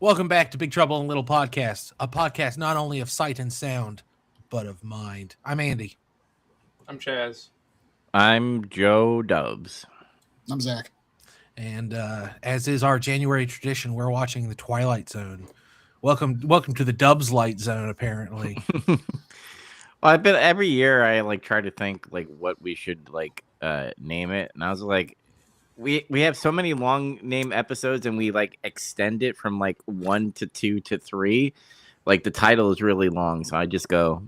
Welcome back to Big Trouble in Little Podcasts, a podcast not only of sight and sound, but of mind. I'm Andy. I'm Chaz. I'm Joe Dubs. I'm Zach. And as is our January tradition, we're watching the Twilight Zone. Welcome to the Dubs Light Zone, apparently. Well, I've been every year I try to think what we should name it, and I was like, we have so many long name episodes, and we extend it from 1 to 2 to 3. Like the title is really long, so I just go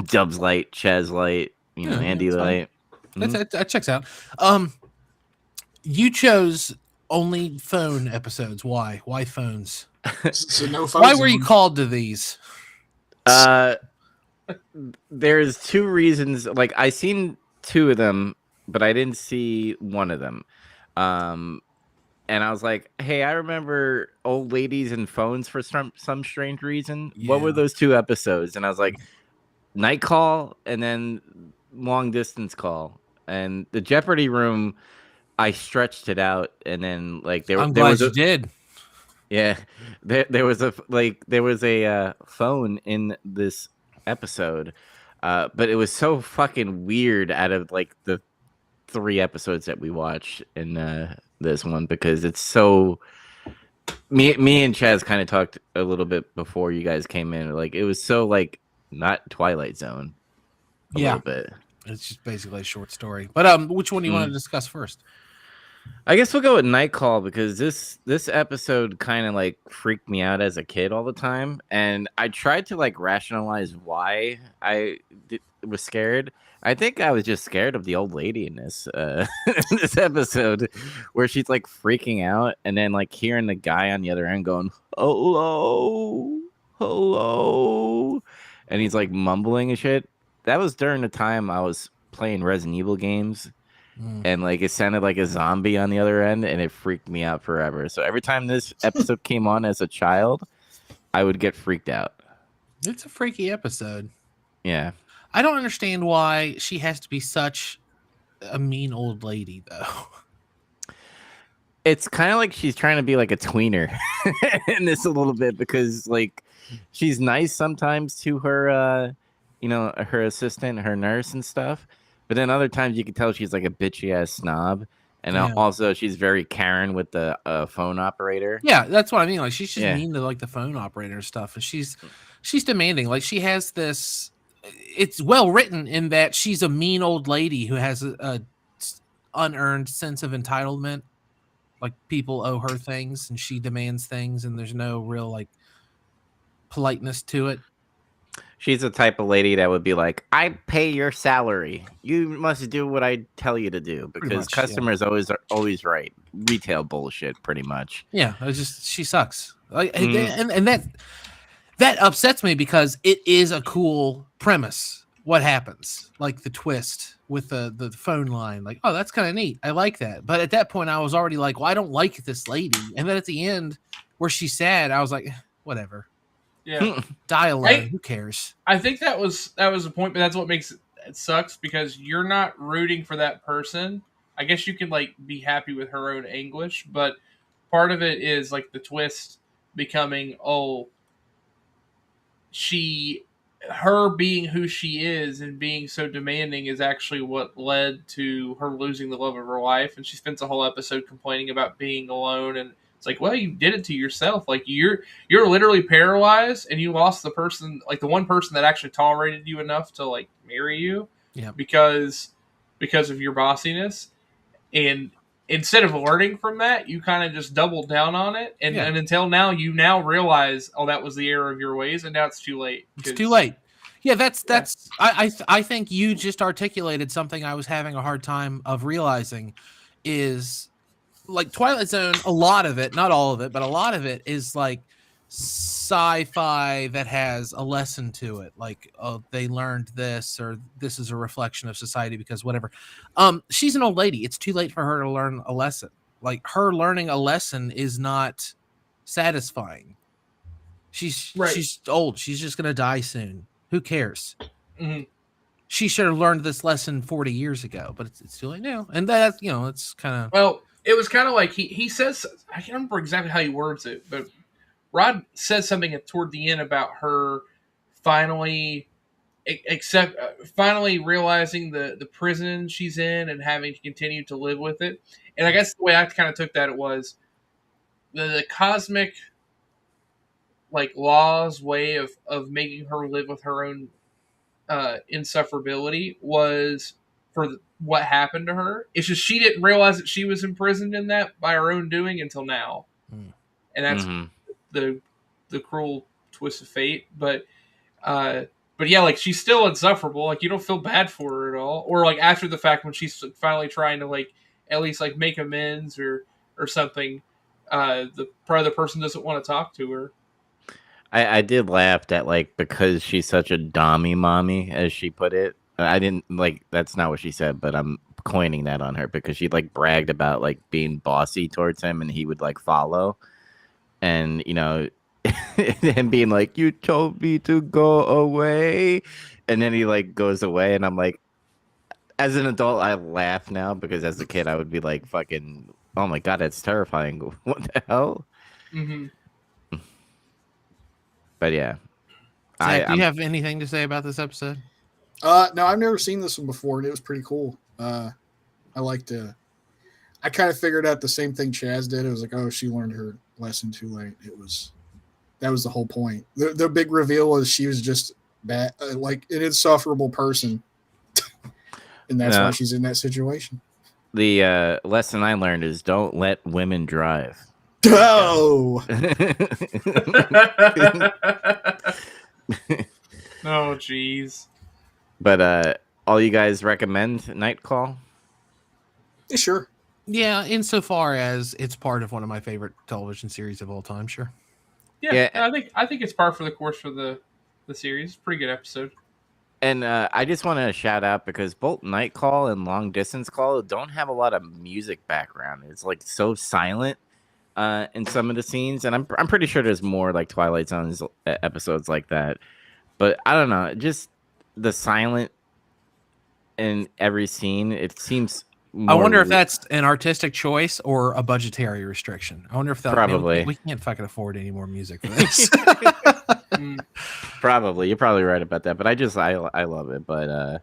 Dubs Light, Chaz Light, Andy Light. That checks out. You chose only phone episodes. Why? Why phones? So no phones. Why were you called to these? There's two reasons. I seen 2 of them, but I didn't see one of them. And I was like, hey, I remember old ladies and phones for some strange reason. Yeah. What were those 2 episodes? And I was like, Night Call and then Long Distance Call. And the Jeopardy room, I stretched it out, and then I'm glad you did. Yeah, there was a phone in this episode, but it was so fucking weird out of the 3 episodes that we watched in this one, because it's so. Me and Chaz kind of talked a little bit before you guys came in. It was so not Twilight Zone. A little bit. It's just basically a short story. But which one do you want to discuss first? I guess we'll go with Night Call, because this episode kind of freaked me out as a kid all the time, and I tried to rationalize why I was scared. I think I was just scared of the old lady in this this episode, where she's freaking out, and then hearing the guy on the other end going hello, and he's mumbling and shit. That was during the time I was playing Resident Evil games. And it sounded like a zombie on the other end, and it freaked me out forever. So every time this episode came on as a child, I would get freaked out. It's a freaky episode. Yeah. I don't understand why she has to be such a mean old lady, though. It's kind of like she's trying to be like a tweener in this a little bit, because she's nice sometimes to her, her assistant, her nurse and stuff. But then other times you can tell she's a bitchy ass snob, and also she's very Karen with the phone operator. Yeah, that's what I mean. She's just mean to the phone operator and stuff, and she's demanding. She has this. It's well written in that she's a mean old lady who has a unearned sense of entitlement. People owe her things, and she demands things, and there's no real politeness to it. She's the type of lady that would be like, I pay your salary. You must do what I tell you to do, because customers are always right. Retail bullshit, pretty much. Yeah, it's just she sucks. And that upsets me, because it is a cool premise. What happens? The twist with the phone line. Oh, that's kind of neat. I like that. But at that point, I was already well, I don't like this lady. And then at the end, where she's sad, I was like, whatever. Yeah, die alone. Who cares? I think that was the point, but that's what makes it sucks, because you're not rooting for that person. I guess you can be happy with her own anguish, but part of it is the twist becoming her being who she is and being so demanding is actually what led to her losing the love of her life, and she spends a whole episode complaining about being alone. And it's well, you did it to yourself. You're literally paralyzed, and you lost the person, the one person that actually tolerated you enough to marry you. Yeah. Because of your bossiness. And instead of learning from that, you kind of just doubled down on it. And until now, you realize, that was the error of your ways, and now it's too late. It's too late. Yeah, that's. I think you just articulated something I was having a hard time of realizing is. Twilight Zone, a lot of it, not all of it, but a lot of it is sci-fi that has a lesson to it. They learned this, or this is a reflection of society because whatever. She's an old lady. It's too late for her to learn a lesson. Her learning a lesson is not satisfying. She's old. She's just going to die soon. Who cares? Mm-hmm. She should have learned this lesson 40 years ago, but it's too late now. And that's, it's kind of... Well, it was kind of he says, I can't remember exactly how he words it, but Rod says something toward the end about her finally finally realizing the prison she's in and having to continue to live with it. And I guess the way I kind of took that, it was the cosmic like law's way of making her live with her own insufferability was for what happened to her. It's just she didn't realize that she was imprisoned in that by her own doing until now, and that's the cruel twist of fate. But yeah, like she's still insufferable. Like you don't feel bad for her at all, or like after the fact when she's finally trying to like at least like make amends or something. The other person doesn't want to talk to her. I did laugh that like because she's such a dommy mommy, as she put it. I didn't like that's not what she said, but I'm coining that on her because she like bragged about like being bossy towards him and he would like follow. And you know, and being like, you told me to go away, and then he like goes away, and I'm like, as an adult I laugh now because as a kid I would be like fucking, oh my god, that's terrifying. What the hell? But yeah, Zach, do you have anything to say about this episode? No, I've never seen this one before, and it was pretty cool. I kind of figured out the same thing Chaz did. It was like, oh, she learned her lesson too late. That was the whole point. The big reveal was she was just bad, like an insufferable person, and that's why she's in that situation. The lesson I learned is don't let women drive. Oh. Oh, jeez. But all you guys recommend Night Call? Yeah, sure. Yeah, insofar as it's part of one of my favorite television series of all time, sure. Yeah. I think it's par for the course for the series. Pretty good episode. And I just want to shout out because both Night Call and Long Distance Call don't have a lot of music background. It's like so silent in some of the scenes, and I'm pretty sure there's more like Twilight Zone episodes like that. But I don't know, just the silent in every scene. It seems. I wonder if that's an artistic choice or a budgetary restriction. I wonder if that probably we can't fucking afford any more music for this. Probably, you're probably right about that. But I love it. But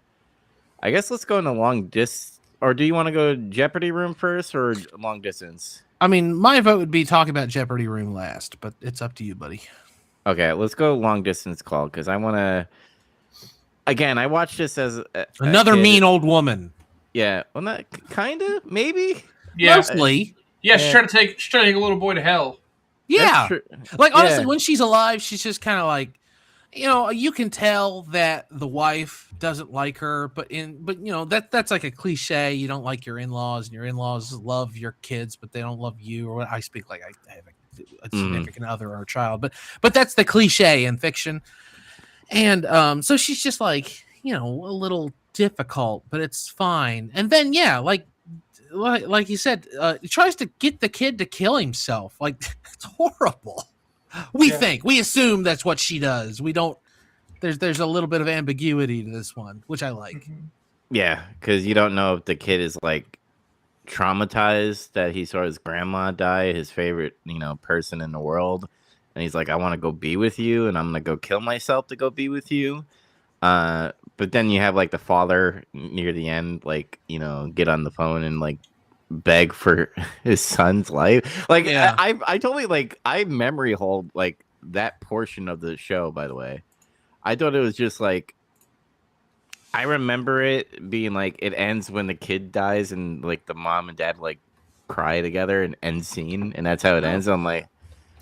I guess let's go into long distance. Or do you want to go Jeopardy room first or long distance? I mean, my vote would be talk about Jeopardy room last, but it's up to you, buddy. Okay, let's go long distance call because I want to. Again, I watched this as another mean old woman. Yeah, well, not kind of, maybe. Yeah, mostly. Yeah, she's trying to take a little boy to hell. Yeah, like honestly, when she's alive, she's just kind of like, you know, you can tell that the wife doesn't like her, but you know that's like a cliche. You don't like your in-laws, and your in-laws love your kids, but they don't love you. Or I speak like I have a significant other or a child, but that's the cliche in fiction. And so she's just like, you know, a little difficult, but it's fine. And then like you said, he tries to get the kid to kill himself. Like it's horrible. We assume that's what she does. We don't. There's a little bit of ambiguity to this one, which I like. Yeah, because you don't know if the kid is like traumatized that he saw his grandma die, his favorite, you know, person in the world, and he's like, I want to go be with you, and I'm gonna go kill myself to go be with you. But then you have like the father near the end, like, you know, get on the phone and like beg for his son's life. Like, yeah. I totally like, I memory hold like that portion of the show, by the way. I thought it was just like, I remember it being like, it ends when the kid dies and like the mom and dad like cry together and end scene. And that's how it ends. I'm like,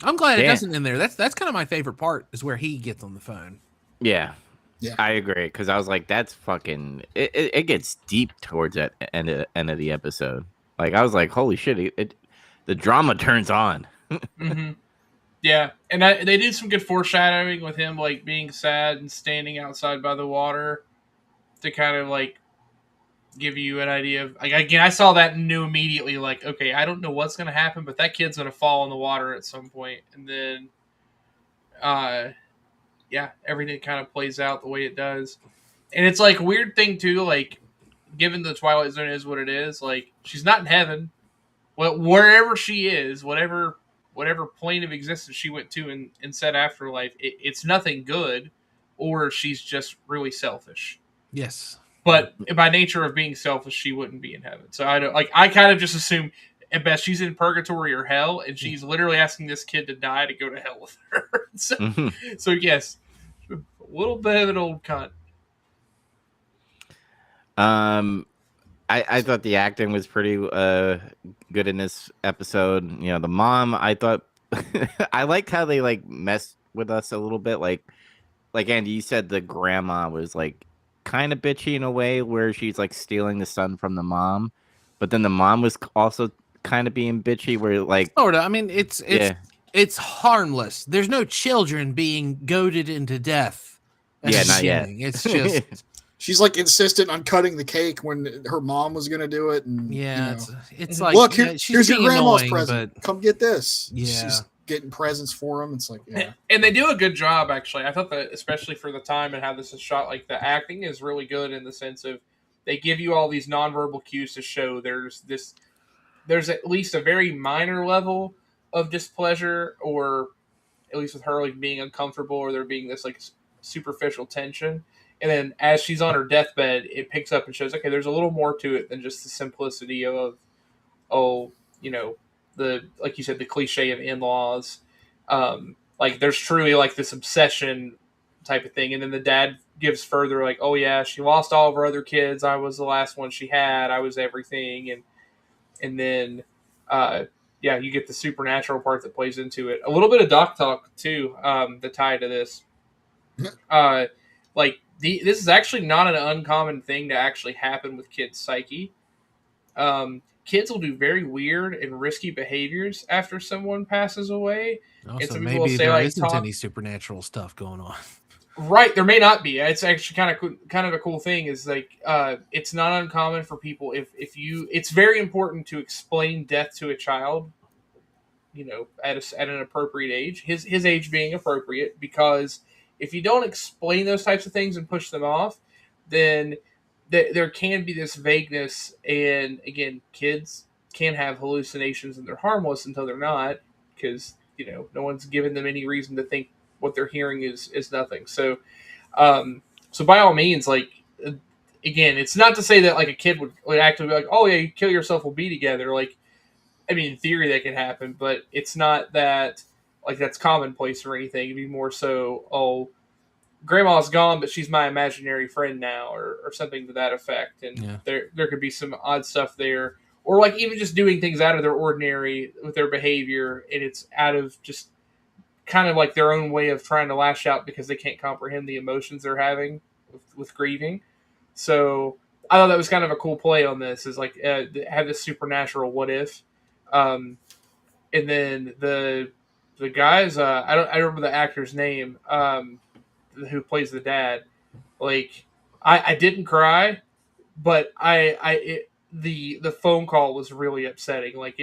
I'm glad it doesn't end there. That's kind of my favorite part is where he gets on the phone. Yeah. Yeah, I agree because I was like, "That's fucking." It gets deep towards that end of the episode. Like I was like, "Holy shit!" The drama turns on. Yeah, and they did some good foreshadowing with him like being sad and standing outside by the water to kind of like give you an idea of. Like again, I saw that and knew immediately like, okay, I don't know what's gonna happen, but that kid's gonna fall in the water at some point, and then, yeah, everything kind of plays out the way it does. And it's like a weird thing too, like given the Twilight Zone is what it is, like she's not in heaven. Well, wherever she is, whatever whatever plane of existence she went to in said afterlife, it's nothing good, or she's just really selfish. Yes. But by nature of being selfish, she wouldn't be in heaven. So I don't like. I kind of just assume at best she's in purgatory or hell, and she's literally asking this kid to die to go to hell with her. So yes, a little bit of an old cunt. I thought the acting was pretty good in this episode. You know, the mom, I thought I liked how they like messed with us a little bit. Like Andy, you said the grandma was like kind of bitchy in a way where she's like stealing the son from the mom, but then the mom was also kind of being bitchy where like sort of. I mean, it's harmless. There's no children being goaded into death. Not yet. It's just she's like insistent on cutting the cake when her mom was gonna do it, and it's like, look, here's your grandma's present. But... Come get this. Yeah, she's getting presents for him. It's like, and they do a good job actually. I thought that especially for the time and how this is shot, like the acting is really good in the sense of they give you all these nonverbal cues to show there's at least a very minor level of displeasure, or at least with her like being uncomfortable, or there being this like superficial tension. And then as she's on her deathbed, it picks up and shows, okay, there's a little more to it than just the simplicity of, the, like you said, the cliche of in-laws. Like there's truly like this obsession type of thing. And then the dad gives further like, oh yeah, she lost all of her other kids. I was the last one she had. I was everything. And then, you get the supernatural part that plays into it. A little bit of doc talk too, the tie to this. This is actually not an uncommon thing to actually happen with kids' psyche. Kids will do very weird and risky behaviors after someone passes away. Also, and some maybe people will say, there like, isn't any supernatural stuff going on. Right, there may not be. It's actually kind of a cool thing. Is like it's not uncommon for people if you. It's very important to explain death to a child. At an appropriate age, his age being appropriate, because if you don't explain those types of things and push them off, then there can be this vagueness. And again, kids can have hallucinations and they're harmless until they're not, because no one's given them any reason to think what they're hearing is nothing. So by all means, like, again, it's not to say that like a kid would actually be like, oh yeah, you kill yourself, we'll be together. Like, I mean, in theory that can happen, but it's not that like that's commonplace or anything. It'd be more so, oh, grandma's gone, but she's my imaginary friend now, or something to that effect. And there could be some odd stuff there, or like even just doing things out of their ordinary with their behavior, and it's out of just kind of like their own way of trying to lash out because they can't comprehend the emotions they're having with grieving. So I thought that was kind of a cool play on this, is like have this supernatural what if. And then the guys, I don't remember the actor's name, who plays the dad. Like I didn't cry, but the phone call was really upsetting. Like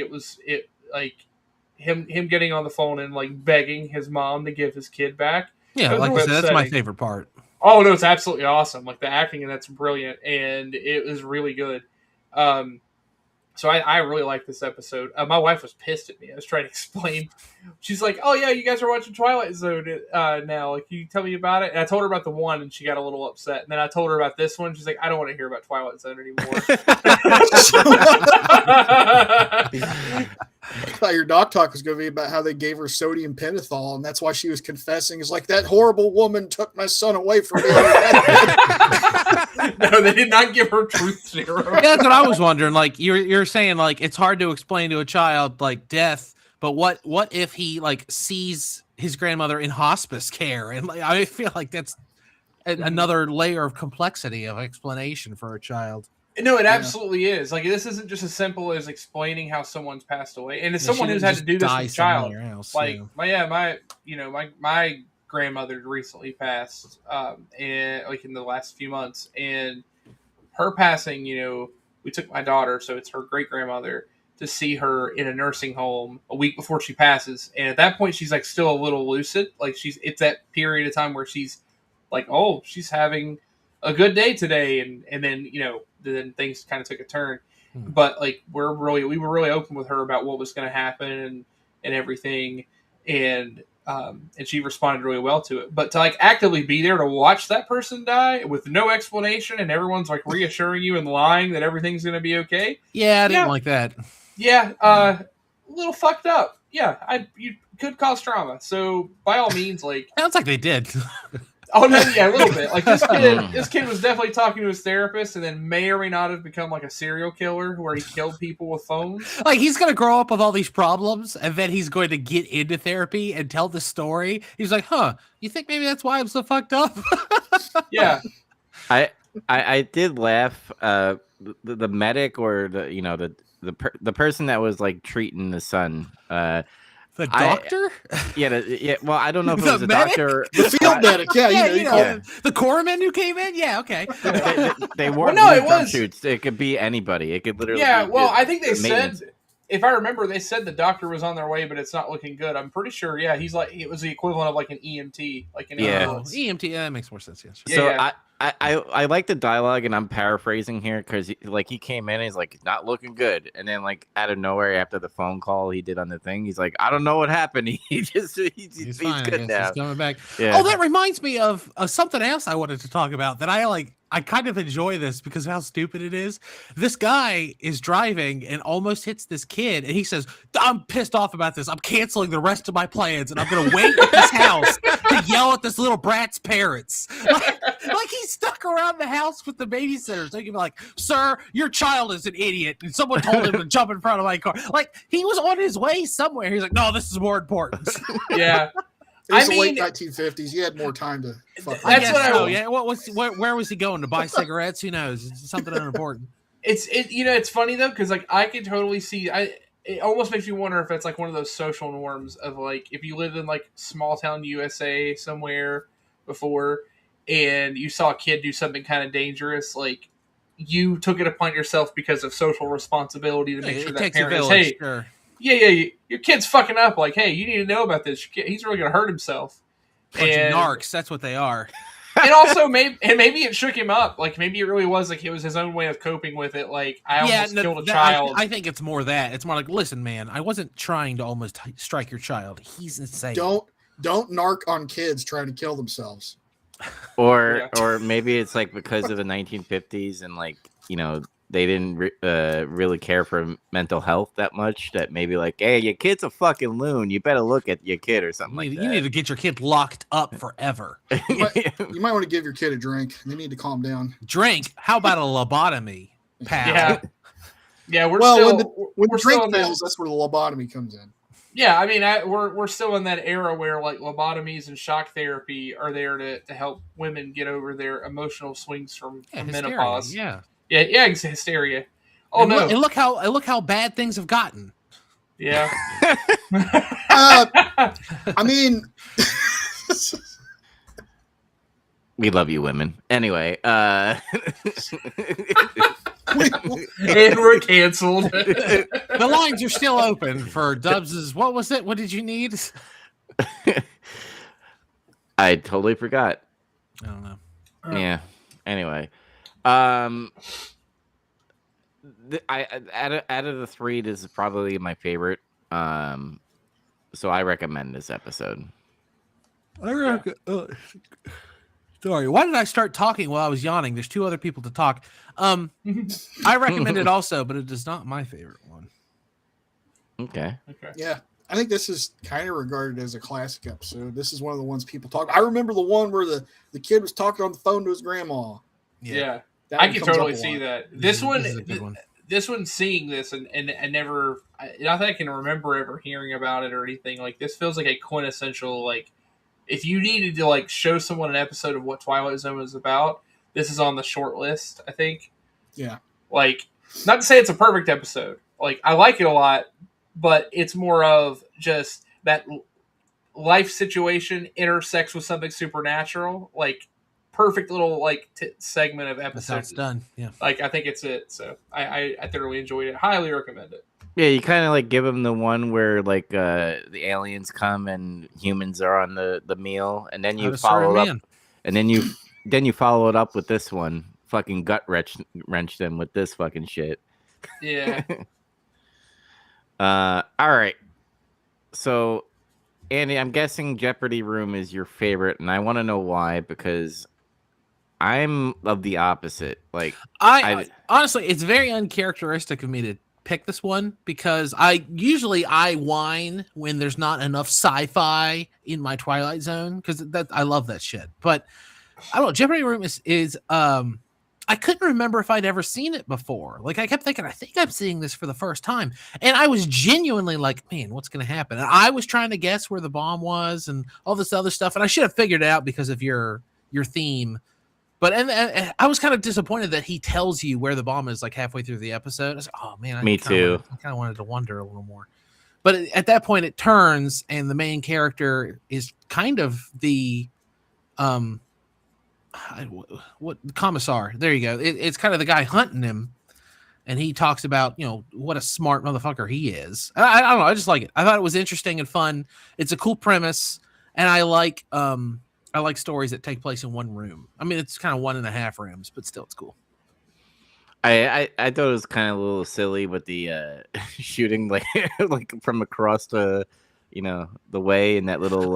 him getting on the phone and like begging his mom to give his kid back. Yeah, like I said, that's my favorite part. Oh no, it's absolutely awesome. Like the acting and that's brilliant, and it was really good. So I really like this episode. My wife was pissed at me. I was trying to explain. She's like, "Oh yeah, you guys are watching Twilight Zone now. Like, can you tell me about it?" And I told her about the one, and she got a little upset. And then I told her about this one. She's like, "I don't want to hear about Twilight Zone anymore." I thought your doc talk was going to be about how they gave her sodium pentothal, and that's why she was confessing. It's like, that horrible woman took my son away from me. No, they did not give her truth serum. Yeah, that's what I was wondering. Like you're saying, like it's hard to explain to a child like death, but what if he like sees his grandmother in hospice care, and like I feel like that's another layer of complexity of explanation for a child. No, it absolutely is. Like, this isn't just as simple as explaining how some's passed away. And as someone who's had to do this with a child, my grandmother recently passed, and like in the last few months, and her passing, we took my daughter, so it's her great grandmother, to see her in a nursing home a week before she passes. And at that point, she's like still a little lucid. Like it's that period of time where she's like, oh, she's having a good day today. And then, then things kind of took a turn. But like we were really open with her about what was going to happen, and everything, and she responded really well to it. But to like actively be there to watch that person die with no explanation, and everyone's like reassuring you and lying that everything's going to be okay. Yeah, I didn't like that. Yeah, a little fucked up. Yeah, you could cause trauma. So by all means, like sounds like they did. Oh no, yeah, a little bit. Like this kid was definitely talking to his therapist, and then may or may not have become like a serial killer where he killed people with phones. Like he's gonna grow up with all these problems, and then he's going to get into therapy and tell the story. He's like, "Huh? You think maybe that's why I'm so fucked up?" Yeah, I did laugh. The medic or the person that was like treating the son. The doctor? Yeah. Well, I don't know if it was a medic? doctor. The field medic, the corpsman who came in. Yeah, okay. They weren't jumpsuits. It could be anybody. It could literally. Yeah. Be Well, I think they maintenance. said, if I remember, they said the doctor was on their way, but it's not looking good. I'm pretty sure. Yeah, he's like it was the equivalent of like an EMT, like an ambulance. EMT. That makes more sense. Yes. So yeah. I like the dialogue, and I'm paraphrasing here because he came in and he's like, it's not looking good, and then like out of nowhere after the phone call he did on the thing, he's like, I don't know what happened. He's fine, good now. He's coming back. Yeah. Oh, that reminds me of something else I wanted to talk about that I kind of enjoy this because of how stupid it is. This guy is driving and almost hits this kid, and he says, I'm pissed off about this. I'm canceling the rest of my plans, and I'm going to wait at this house to yell at this little brat's parents. Like he's stuck around the house with the babysitter. So he can be like, sir, your child is an idiot, and someone told him to jump in front of my car. Like, he was on his way somewhere. He's like, no, this is more important. Yeah. It was the late 1950s. You had more time to fuck. That's what I. Yeah. Where was he going to buy cigarettes? Who knows? It's something unimportant. It's funny though because like I can totally see. It almost makes me wonder if it's like one of those social norms of like if you lived in like small town USA somewhere before, and you saw a kid do something kind of dangerous, like you took it upon yourself because of social responsibility to make sure that parent is, hey. Sure. Yeah, your kid's fucking up. Like, hey, you need to know about this. He's really gonna hurt himself. Bunch of narcs, that's what they are. And also, maybe it shook him up. Like, maybe it really was like it was his own way of coping with it. Like, I almost killed a child. I think it's more that. It's more like, listen, man, I wasn't trying to almost strike your child. He's insane. Don't narc on kids trying to kill themselves. Or maybe it's like because of the 1950s and like they didn't really care for mental health that much. That maybe like, hey, your kid's a fucking loon. You better look at your kid or something like that. You need to get your kid locked up forever. You might want to give your kid a drink. They need to calm down. Drink? How about a lobotomy, pal? Yeah. When the drink fails, that's where the lobotomy comes in. Yeah, I mean, we're still in that era where like lobotomies and shock therapy are there to help women get over their emotional swings from menopause. Yeah, hysteria. Oh and no! And look how bad things have gotten. Yeah. I mean, we love you, women. Anyway, and we're canceled. The lines are still open for Dubs's. What was it? What did you need? I totally forgot. I don't know. Yeah. Anyway. Out of the three, this is probably my favorite. So I recommend this episode. Sorry, why did I start talking while I was yawning? There's two other people to talk. I recommend it also, but it is not my favorite one. Okay. Yeah, I think this is kind of regarded as a classic episode. This is one of the ones people talk. I remember the one where the kid was talking on the phone to his grandma. Yeah. I can totally see that. This one, seeing this and never, not that I can remember ever hearing about it or anything. Like this feels like a quintessential like, if you needed to like show someone an episode of what Twilight Zone is about, this is on the short list. I think. Yeah. Like, not to say it's a perfect episode. Like I like it a lot, but it's more of just that life situation intersects with something supernatural. Like. Perfect little like segment of episodes. That's done. Yeah, like I think it's it. So I thoroughly enjoyed it. Highly recommend it. Yeah, you kind of like give them the one where like the aliens come and humans are on the meal, and then you follow it up, and then you follow it up with this one. Fucking gut wrench them with this fucking shit. Yeah. All right. So, Andy, I'm guessing Jeopardy Room is your favorite, and I want to know why, because I'm of the opposite. Like, I honestly, it's very uncharacteristic of me to pick this one because I whine when there's not enough sci-fi in my Twilight Zone because that I love that shit. But I don't know. Jeopardy Room is I couldn't remember if I'd ever seen it before. Like I kept thinking, I think I'm seeing this for the first time, and I was genuinely like, man, what's going to happen? And I was trying to guess where the bomb was and all this other stuff, and I should have figured it out because of your theme. But and I was kind of disappointed that he tells you where the bomb is like halfway through the episode. I was like, oh man, Me too. I kind of wanted to wonder a little more. But at that point, it turns, and the main character is kind of the what commissar. There you go. It's kind of the guy hunting him, and he talks about what a smart motherfucker he is. I don't know. I just like it. I thought it was interesting and fun. It's a cool premise, and I like stories that take place in one room. I mean, it's kind of 1.5 rooms, but still, it's cool. I thought it was kind of a little silly with the shooting like from across the way in that little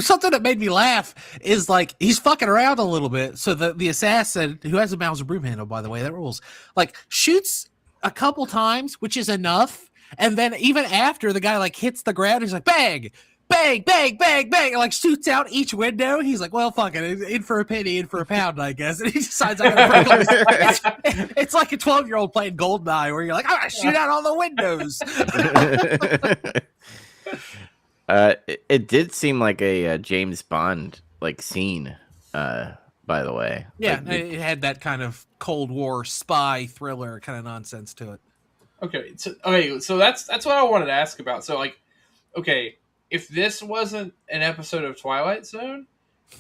something that made me laugh is like he's fucking around a little bit. So the assassin, who has a Mauser broom handle, by the way, that rules, like shoots a couple times, which is enough. And then even after the guy like hits the ground, he's like, bang, bang, bang, bang, bang, and like shoots out each window. He's like, well, fuck it, in for a penny, in for a pound, I guess. And he decides I'm gonna break it's like a 12-year-old playing Goldeneye, where you're like, I'm gonna shoot out all the windows. It did seem like a James Bond like scene. By the way, yeah, like, it had that kind of Cold War spy thriller kind of nonsense to it. Okay, so that's what I wanted to ask about. So like, okay, if this wasn't an episode of Twilight Zone,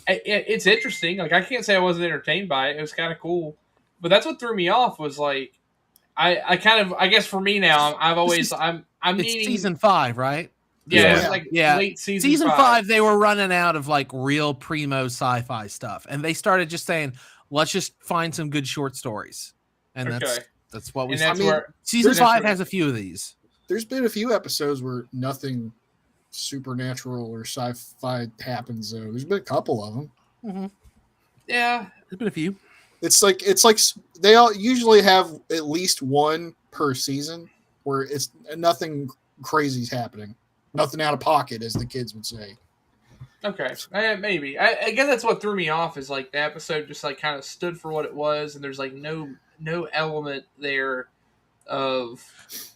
it's interesting. Like I can't say I wasn't entertained by it. It was kind of cool, but that's what threw me off. Was like, I guess for me now, I'm needing season 5, right? Yeah, it's like late season 5. They were running out of like real primo sci-fi stuff, and they started just saying, "Let's just find some good short stories," and that's what we. Season 5 has a few of these. There's been a few episodes where nothing supernatural or sci-fi happens, though. There's been a couple of them. Mm-hmm. Yeah, there's been a few. It's like they all usually have at least one per season where it's nothing crazy's happening. Nothing out of pocket, as the kids would say. Okay, maybe. I guess that's what threw me off is like the episode just like kind of stood for what it was, and there's like no element there of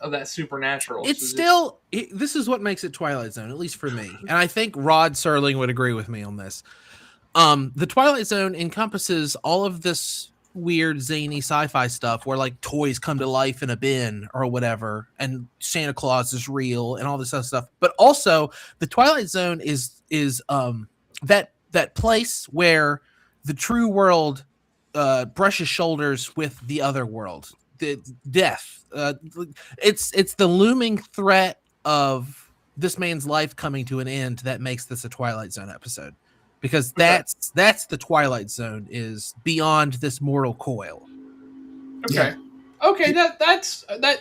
that supernatural. It's still this is what makes it Twilight Zone, at least for me, and I think Rod Serling would agree with me on this. The Twilight Zone encompasses all of this weird zany sci-fi stuff where like toys come to life in a bin or whatever, and Santa Claus is real and all this other stuff. But also the Twilight Zone is that place where the true world brushes shoulders with the other world, the death. It's the looming threat of this man's life coming to an end that makes this a Twilight Zone episode. Because that's the Twilight Zone, is beyond this mortal coil. Okay. Yeah. Okay, that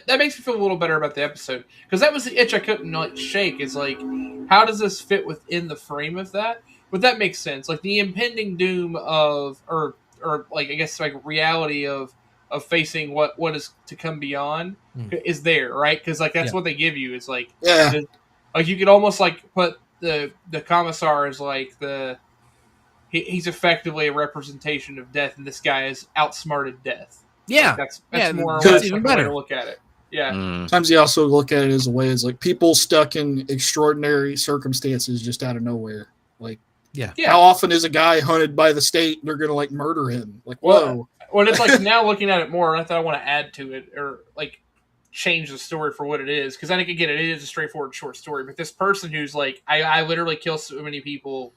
makes me feel a little better about the episode. Because that was the itch I couldn't like shake, is like, how does this fit within the frame of that? But that makes sense. Like the impending doom of or like I guess like reality of facing what is to come beyond is there, right? Because like that's what they give you. It's like like you could almost like put the commissar as like he's effectively a representation of death, and this guy has outsmarted death. Yeah, like that's more or less even better way to look at it. Yeah. Sometimes you also look at it as a way as like people stuck in extraordinary circumstances just out of nowhere. Like, how often is a guy hunted by the state and they're gonna like murder him? Like, whoa. Well, it's like now looking at it more, I thought I want to add to it or like change the story for what it is, because I think again it is a straightforward short story. But this person who's like, I literally kill so many people,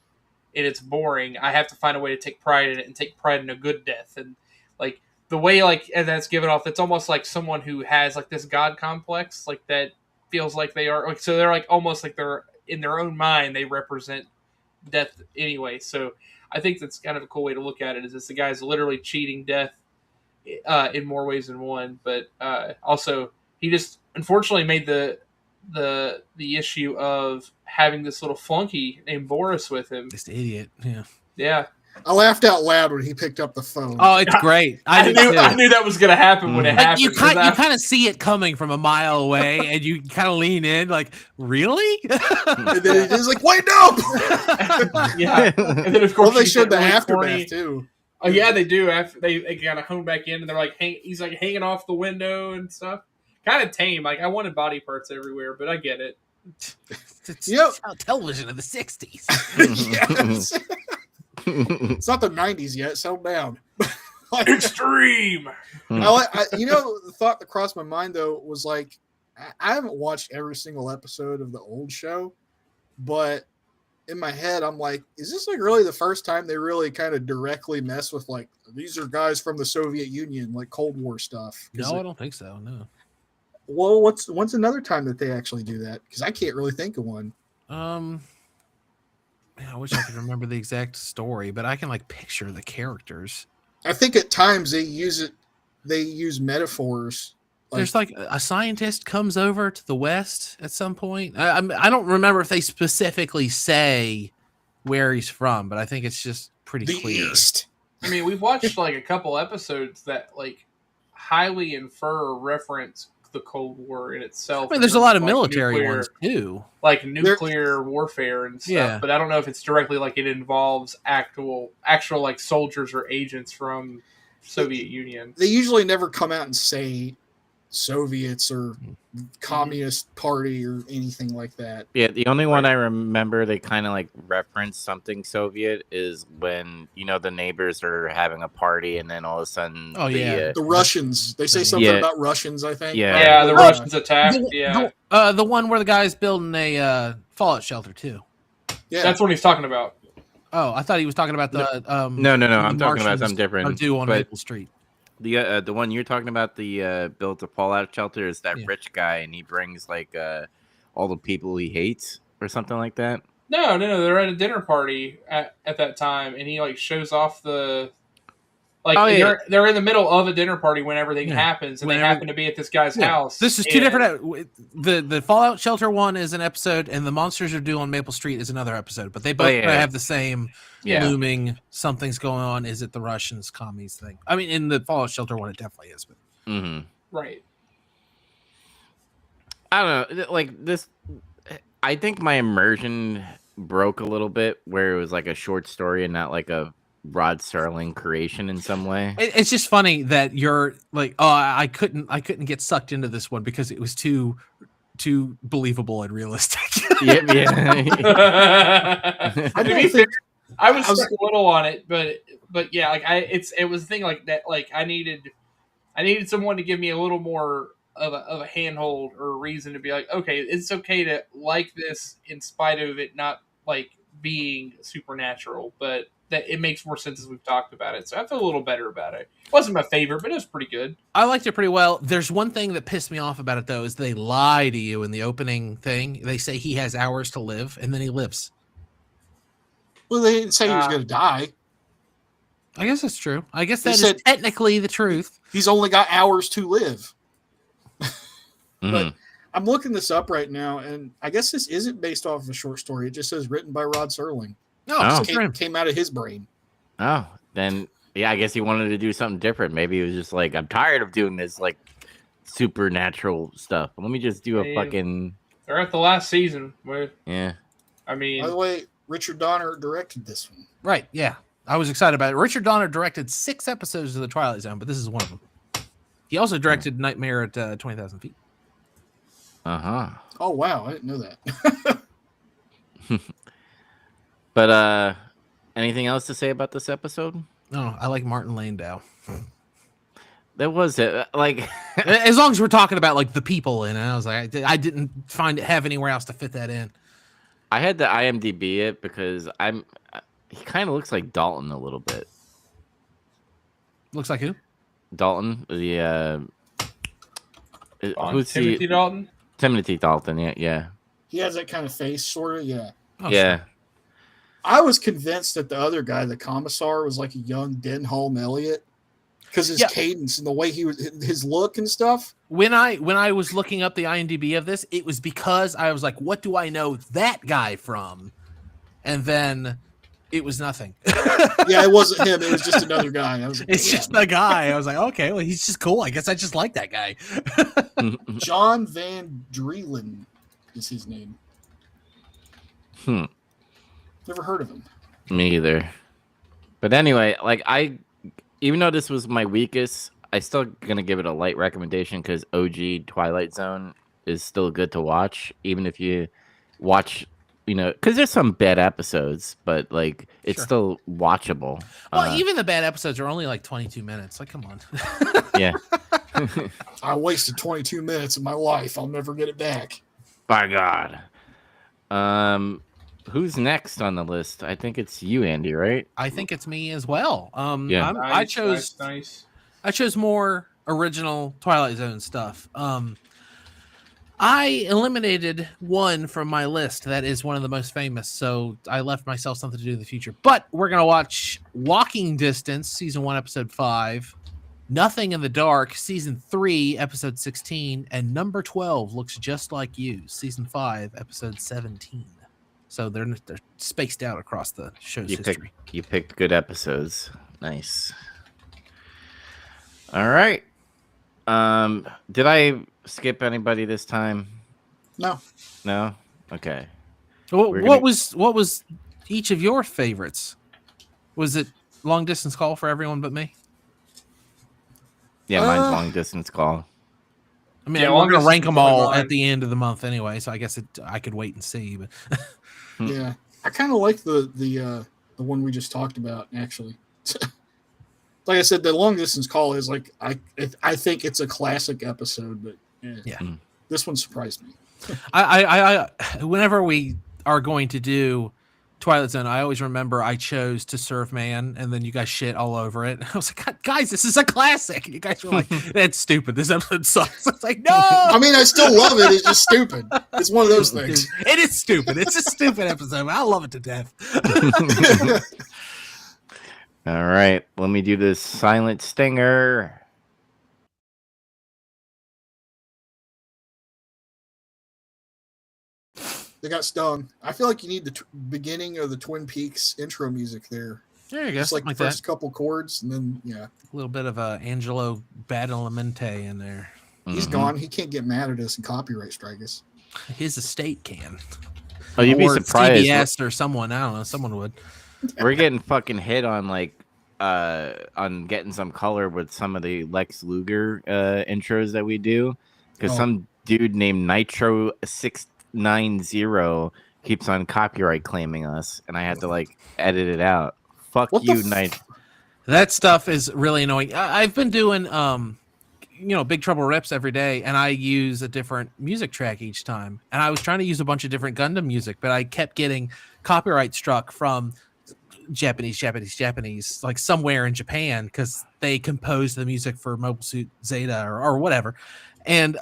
and it's boring. I have to find a way to take pride in it and take pride in a good death. And like the way like and that's given off, it's almost like someone who has like this god complex, like that feels like they are like, so they're like almost like they're in their own mind they represent death anyway. So I think that's kind of a cool way to look at it, is this the guy's literally cheating death in more ways than one. But also he just unfortunately made the the issue of having this little flunky named Boris with him. This idiot. Yeah. Yeah. I laughed out loud when he picked up the phone. Oh, it's great. I knew that was going to happen when it happened. You kind of see it coming from a mile away, and you kind of lean in, like, really? And then he's like, "Wait, no!" Yeah. And then of course they showed the really aftermath corny. too. Oh yeah, they do. After they kind of hone back in, and they're like, he's like hanging off the window and stuff. Kind of tame. Like I wanted body parts everywhere, but I get it. It's television of the '60s. Yes. It's not the '90s yet. Settle down. Extreme. The thought that crossed my mind though was like, I haven't watched every single episode of the old show, but in my head, I'm like, is this like really the first time they really kind of directly mess with like these are guys from the Soviet Union, like Cold War stuff? No, I don't think so. No. Well, what's another time that they actually do that? Because I can't really think of one. I wish I could remember the exact story, but I can like picture the characters. I think at times they use metaphors. There's like a scientist comes over to the West at some point. I don't remember if they specifically say where he's from, but I think it's just pretty clear. East. I mean, we've watched like a couple episodes that like highly infer or reference the Cold War in itself. I mean, there's a lot of like military ones too, like nuclear warfare and stuff. Yeah. But I don't know if it's directly like it involves actual like soldiers or agents from Soviet Union. They usually never come out and say Soviets or Communist Party or anything like that. Yeah, the only one I remember they kind of like reference something Soviet is when the neighbors are having a party and then all of a sudden the Russians, they say something about Russians, I think. The Russians attacked. The one where the guy's building a fallout shelter too. Yeah, that's what he's talking about. Oh, I thought he was talking about the no. I'm talking about something different. On Maple Street. The one you're talking about, the built a fallout shelter, is that rich guy, and he brings like all the people he hates or something like that. No, they're at a dinner party at that time, and he like shows off the they're in the middle of a dinner party when everything happens, and they happen to be at this guy's house. This is two different. The fallout shelter one is an episode, and the monsters are due on Maple Street is another episode, but they both have the same looming something's going on. Is it the Russians commies thing? I mean, in the fallout shelter one, it definitely is. But right. I don't know. Like this, I think my immersion broke a little bit where it was like a short story and not like a Rod Serling creation in some way. It's just funny that you're like, oh, I couldn't get sucked into this one because it was too believable and realistic. I was stuck a little on it, but yeah, like it was a thing like that. Like I needed someone to give me a little more of a handhold or a reason to be like, okay, it's okay to like this in spite of it not like being supernatural, but that it makes more sense as we've talked about it. So I feel a little better about it. It wasn't my favorite, but it was pretty good. I liked it pretty well. There's one thing that pissed me off about it though, is they lie to you in the opening thing. They say he has hours to live, and then he lives. Well, they didn't say he was going to die. I guess that's true. I guess that is technically the truth. He's only got hours to live. But I'm looking this up right now, and I guess this isn't based off of a short story. It just says written by Rod Serling. No, it came out of his brain. Oh, then I guess he wanted to do something different. Maybe he was just like, I'm tired of doing this like supernatural stuff. Let me just do a fucking. They're at the last season. Yeah. I mean, by the way, Richard Donner directed this one. Right. Yeah, I was excited about it. Richard Donner directed 6 episodes of the Twilight Zone, but this is one of them. He also directed Nightmare at 20,000 Feet. Oh wow, I didn't know that. But anything else to say about this episode? No, I like Martin Landau. There was it like as long as we're talking about like the people in it, I was like, I didn't have anywhere else to fit that in. I had to IMDb it because he kind of looks like Dalton a little bit. Looks like who? Dalton, who's Timothy Dalton? Timothy Dalton, yeah. He has that kind of face, sort of, yeah. Oh, yeah. Sure. I was convinced that the other guy, the commissar, was like a young Denholm Elliott. because his cadence and the way his look and stuff. When I was looking up the IMDb of this, it was because I was like, what do I know that guy from? And then it was nothing. Yeah, it wasn't him. It was just another guy. I was like, it's just a guy. I was like, okay, well, he's just cool. I guess I just like that guy. John Van Dreelen is his name. Never heard of him. Me either. But anyway, like even though this was my weakest, I still gonna give it a light recommendation because OG Twilight Zone is still good to watch, even if you watch, because there's some bad episodes, but like it's still watchable. Well, even the bad episodes are only like 22 minutes. Like, come on. Yeah. I wasted 22 minutes of my life. I'll never get it back. By God. Who's next on the list? I think it's you, Andy, right? I think it's me as well. Yeah. I chose more original Twilight Zone stuff. I eliminated one from my list that is one of the most famous, so I left myself something to do in the future. But we're going to watch Walking Distance, Season 1, Episode 5, Nothing in the Dark, Season 3, Episode 16, and Number 12 Looks Just Like You, Season 5, Episode 17. So they're spaced out across the show's history. You picked good episodes. Nice. All right. Did I skip anybody this time? No. No? Okay. What was each of your favorites? Was it Long Distance Call for everyone but me? Yeah, mine's Long Distance Call. I mean, we're going to rank them all at the end of the month anyway, so I guess I could wait and see. But yeah, I kind of like the one we just talked about, actually. Like I said, the Long Distance Call is like I think it's a classic episode, but this one surprised me. I whenever we are going to do Twilight Zone, I always remember I chose To Serve Man, and then you guys shit all over it. I was like, guys, this is a classic. And you guys were like, that's stupid. This episode sucks. It's like, no. I mean, I still love it. It's just stupid. It's one of those things. It is stupid. It's a stupid episode. I love it to death. All right, let me do this silent stinger. They got stung. I feel like you need the beginning of the Twin Peaks intro music there. There you go. Just like the first couple chords, and then a little bit of Angelo Badalamenti in there. He's gone. He can't get mad at us and copyright strike us. His estate can. Oh, you'd be surprised. CBS or someone. I don't know. Someone would. We're getting fucking hit on on getting some color with some of the Lex Luger intros that we do, because some dude named Nitro 690 keeps on copyright claiming us, and I had to edit it out. Fuck you, Nitro. That stuff is really annoying. I've been doing Big Trouble rips every day, and I use a different music track each time. And I was trying to use a bunch of different Gundam music, but I kept getting copyright struck from Japanese, like somewhere in Japan, because they composed the music for Mobile Suit Zeta or whatever. And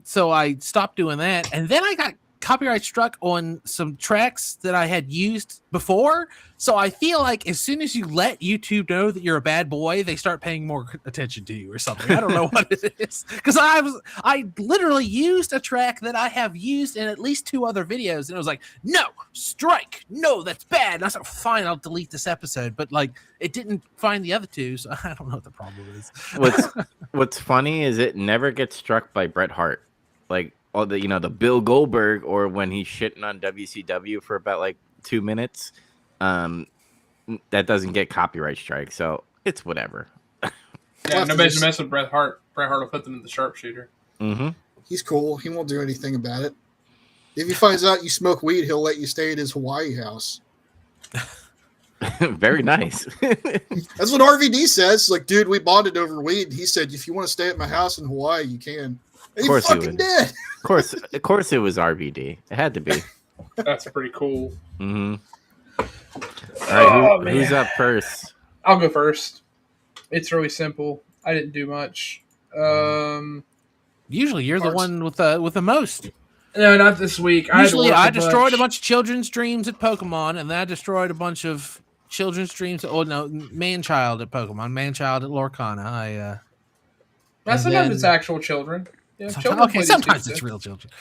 so I stopped doing that. And then I got copyright struck on some tracks that I had used before. So I feel like as soon as you let YouTube know that you're a bad boy, they start paying more attention to you or something. I don't know what it is. Because I literally used a track that I have used in at least 2 other videos, and it was like, no, strike, no, that's bad. And I was like, fine, I'll delete this episode. But it didn't find the other 2, so I don't know what the problem is. What's funny is it never gets struck by Bret Hart. Or the Bill Goldberg, or when he's shitting on WCW for about 2 minutes. That doesn't get copyright strike, so it's whatever. Yeah, nobody's mess with Bret Hart. Bret Hart will put them in the sharpshooter. Mm-hmm. He's cool. He won't do anything about it. If he finds out you smoke weed, he'll let you stay at his Hawaii house. Very nice. That's what RVD says. Dude, we bonded over weed. He said, if you want to stay at my house in Hawaii, you can. And of course he fucking did. Of course it was RVD. It had to be. That's pretty cool. Mm-hmm. All right, who's up first? I'll go first. It's really simple. I didn't do much. Usually you're the one with the most. No, not this week. Usually I destroyed a bunch of children's dreams at Pokemon, and then I destroyed a bunch of children's dreams. Oh no, man-child at Pokemon, man-child at Lorcana. Sometimes it's actual children. Yeah, children play these sometimes games, it's too. real children.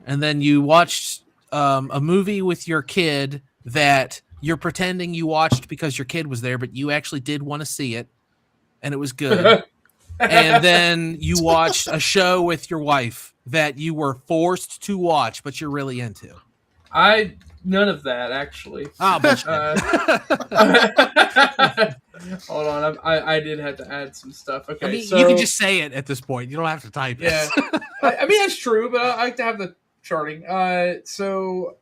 And then you watched a movie with your kid that you're pretending you watched because your kid was there, but you actually did want to see it, and it was good. And then you watched a show with your wife that you were forced to watch, but you're really into. None of that actually. Bullshit. Hold on, I did have to add some stuff. Okay, I mean, so you can just say it at this point. You don't have to type it. yeah, I mean that's true, but I like to have the charting. So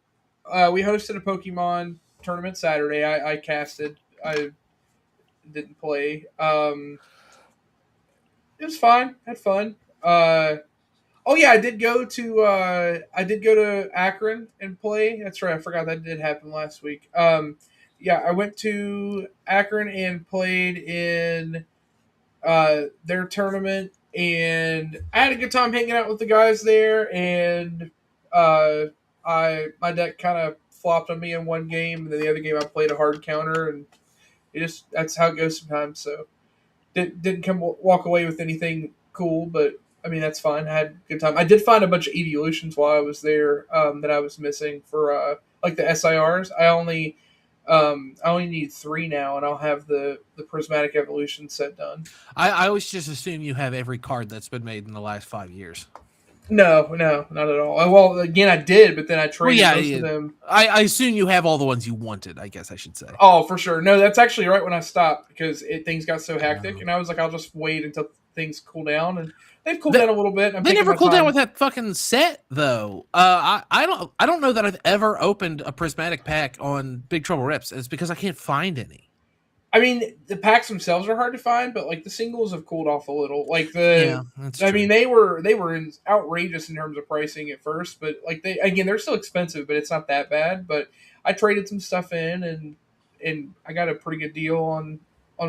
we hosted a Pokemon tournament Saturday. I casted. I didn't play. It was fine. Had fun. Oh yeah, I did go to Akron and play. That's right. I forgot that did happen last week. Yeah, I went to Akron and played in their tournament, and I had a good time hanging out with the guys there. And my deck kind of flopped on me in one game, and then the other game I played a hard counter, and that's how it goes sometimes. So didn't walk away with anything cool, but I mean that's fine. I had a good time. I did find a bunch of evolutions while I was there that I was missing for like the SIRs. I only need 3 now, and I'll have the prismatic evolution set done. I always just assume you have every card that's been made in the last 5 years. No, not at all. Well, again, I did, but then I traded most of them. I assume you have all the ones you wanted, I guess I should say. Oh, for sure. No, that's actually right when I stopped because things got so hectic, and I was like, I'll just wait until things cool down, and they've cooled down a little bit. They never cooled down with that fucking set, though. I don't know that I've ever opened a prismatic pack on Big Trouble Rips. It's because I can't find any. I mean, the packs themselves are hard to find, but like the singles have cooled off a little. Like I mean, they were outrageous in terms of pricing at first, but like they're still expensive, but it's not that bad. But I traded some stuff in, and I got a pretty good deal on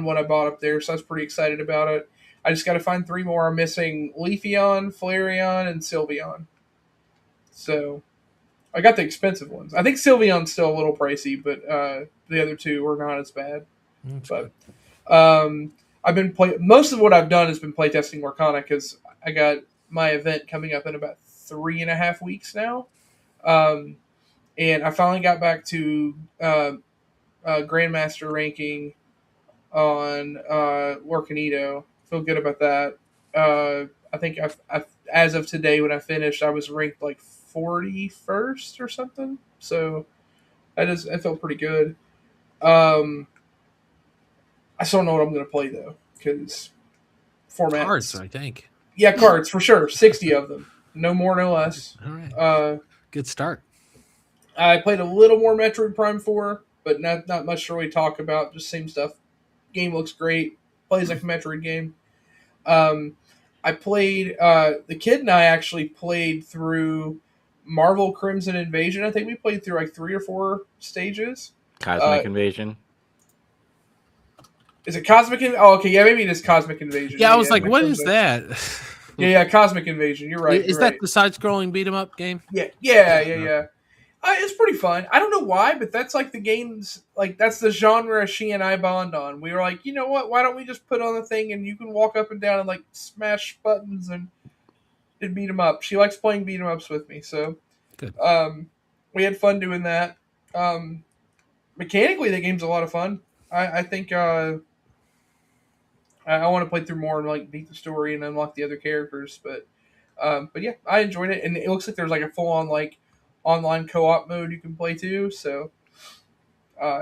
what I bought up there, so I was pretty excited about it. I just got to find 3 more. I'm missing Leafeon, Flareon, and Sylveon. So I got the expensive ones. I think Sylveon's still a little pricey, but the other 2 are not as bad. But I've been most of what I've done has been playtesting Lorcana because I got my event coming up in about 3.5 weeks now, and I finally got back to Grandmaster ranking on Lorcanito. Feel good about that. I think I've as of today when I finished, I was ranked like 41st or something. So I felt pretty good. I still don't know what I'm going to play, though, because formats. Cards, I think. Yeah, cards, for sure. 60 of them. No more, no less. All right. Good start. I played a little more Metroid Prime 4, but not much to really talk about. Just same stuff. Game looks great. Plays like a Metroid game. I played... the kid and I actually played through Marvel Crimson Invasion. I think we played through like 3 or 4 stages. Cosmic Invasion. Is it Cosmic Invasion? Oh, okay. Yeah, maybe it is Cosmic Invasion. Yeah, I was like, what is that? Yeah, Cosmic Invasion. You're right. Is that the side-scrolling beat-em-up game? Yeah. It's pretty fun. I don't know why, but that's like the games, like that's the genre she and I bond on. We were like, you know what? Why don't we just put on the thing and you can walk up and down and like smash buttons and beat 'em up. She likes playing beat 'em ups with me, so good. We had fun doing that. Mechanically, the game's a lot of fun. I think I want to play through more and like beat the story and unlock the other characters, but yeah, I enjoyed it, and it looks like there's like a full on like online co-op mode you can play too. So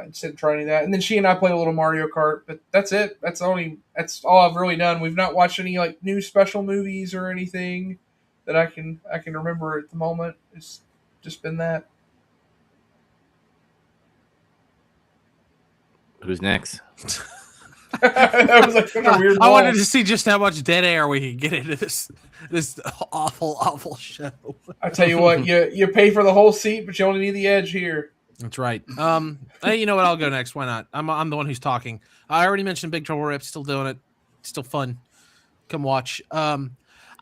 instead of trying that, and then she and I played a little Mario Kart, but that's it. That's all I've really done. We've not watched any like new special movies or anything that I can remember at the moment. It's just been that. Who's next? That was like such a weird I wanted to see just how much dead air we could get into this awful show. I tell you what, you pay for the whole seat, but you only need the edge here. That's right. Hey, you know what? I'll go next. Why not? I'm the one who's talking. I already mentioned Big Trouble Rip. Still doing it. Still fun. Come watch. I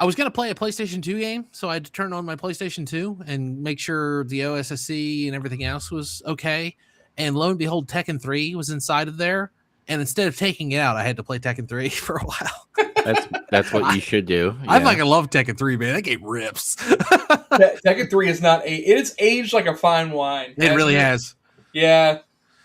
was gonna play a PlayStation 2 game, so I had to turn on my PlayStation 2 and make sure the OSSC and everything else was okay. and lo and behold, Tekken 3 was inside of there. And instead of taking it out, I had to play Tekken 3 for a while. That's what you should do. I fucking love Tekken 3, man. That game rips. Tekken 3 is not it's aged like a fine wine. It really has. Yeah.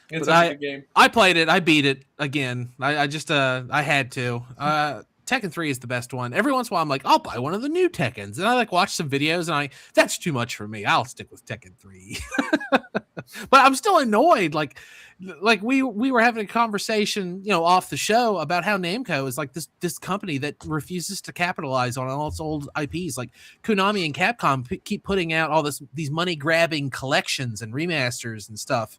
It's such a good game. I played it. I beat it again. I just I had to. Tekken 3 is the best one. Every once in a while, I'm like, I'll buy one of the new Tekkens. And I like watch some videos and that's too much for me. I'll stick with Tekken 3. But I'm still annoyed. Like we were having a conversation, off the show about how Namco is like this company that refuses to capitalize on all its old IPs. Like Konami and Capcom keep putting out all these money grabbing collections and remasters and stuff.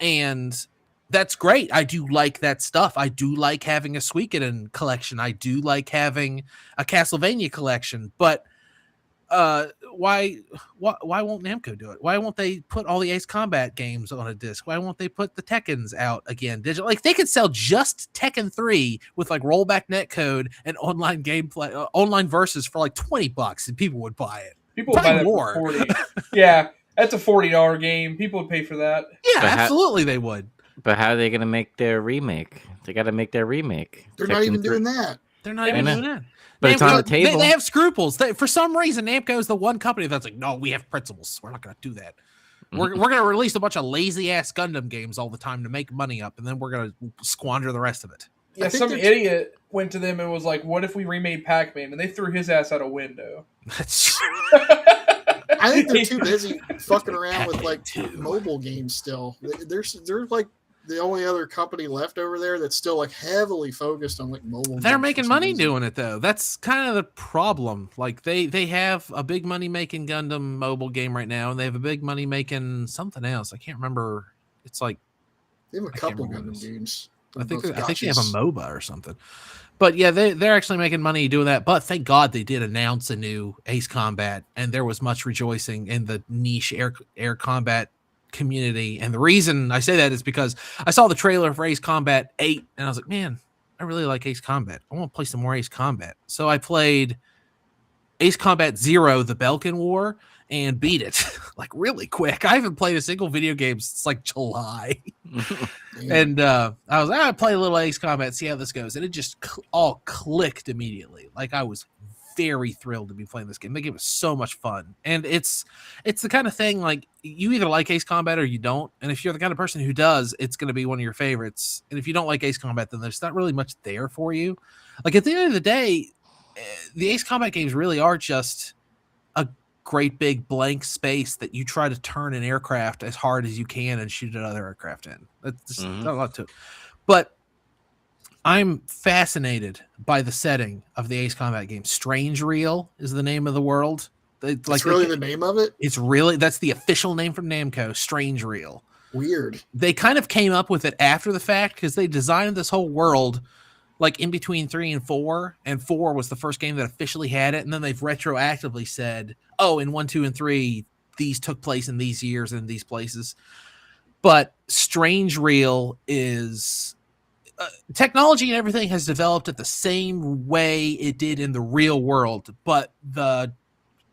And that's great. I do like that stuff. I do like having a Suikoden collection. I do like having a Castlevania collection. But why won't Namco do it? Why won't they put all the Ace Combat games on a disc? Why won't they put the Tekkens out again digital? Like they could sell just Tekken 3 with like rollback netcode and online gameplay, online versus for like $20, and people would buy it. People would buy that for 40. Yeah, that's a $40 game. People would pay for that. Yeah, absolutely, they would. But how are they going to make their remake? They got to make their remake. They're not even doing that. They're not even doing that. But it's on the table. They have scruples. For some reason, Namco is the one company that's like, no, we have principles. We're not going to do that. We're going to release a bunch of lazy-ass Gundam games all the time to make money up, and then we're going to squander the rest of it. Yeah, some idiot went to them and was like, what if we remade Pac-Man? And they threw his ass out a window. I think they're too busy fucking around with like mobile games still. There's like the only other company left over there that's still like heavily focused on like mobile. They're making money doing it though. That's kind of the problem. Like they have a big money making Gundam mobile game right now, and they have a big money making something else. I can't remember. It's like they have a couple Gundam games. I think they have a MOBA or something. But yeah, they're actually making money doing that. But thank God they did announce a new Ace Combat, and there was much rejoicing in the niche air combat community. And the reason I say that is because I saw the trailer for Ace Combat 8, and I was like, man, I really like Ace Combat. I want to play some more Ace Combat. So I played Ace Combat 0, the Belkin War, and beat it like really quick. I haven't played a single video game since like July. And I was like, I'll play a little Ace Combat, see how this goes. And it just all clicked immediately. Like I was very thrilled to be playing this game. The game was so much fun. And it's the kind of thing like you either like Ace Combat or you don't. And if you're the kind of person who does, it's going to be one of your favorites. And if you don't like Ace Combat, then there's not really much there for you. Like at the end of the day, the Ace Combat games really are just a great big blank space that you try to turn an aircraft as hard as you can and shoot another aircraft in. That's not a lot to it. But I'm fascinated by the setting of the Ace Combat game. Strange Reel is the name of the world. It's really the name of it? That's the official name from Namco, Strange Reel. Weird. They kind of came up with it after the fact because they designed this whole world like in between 3 and 4, and 4 was the first game that officially had it. And then they've retroactively said, oh, in 1, 2, and 3, these took place in these years and these places. But Strange Reel is technology and everything has developed at the same way it did in the real world, but the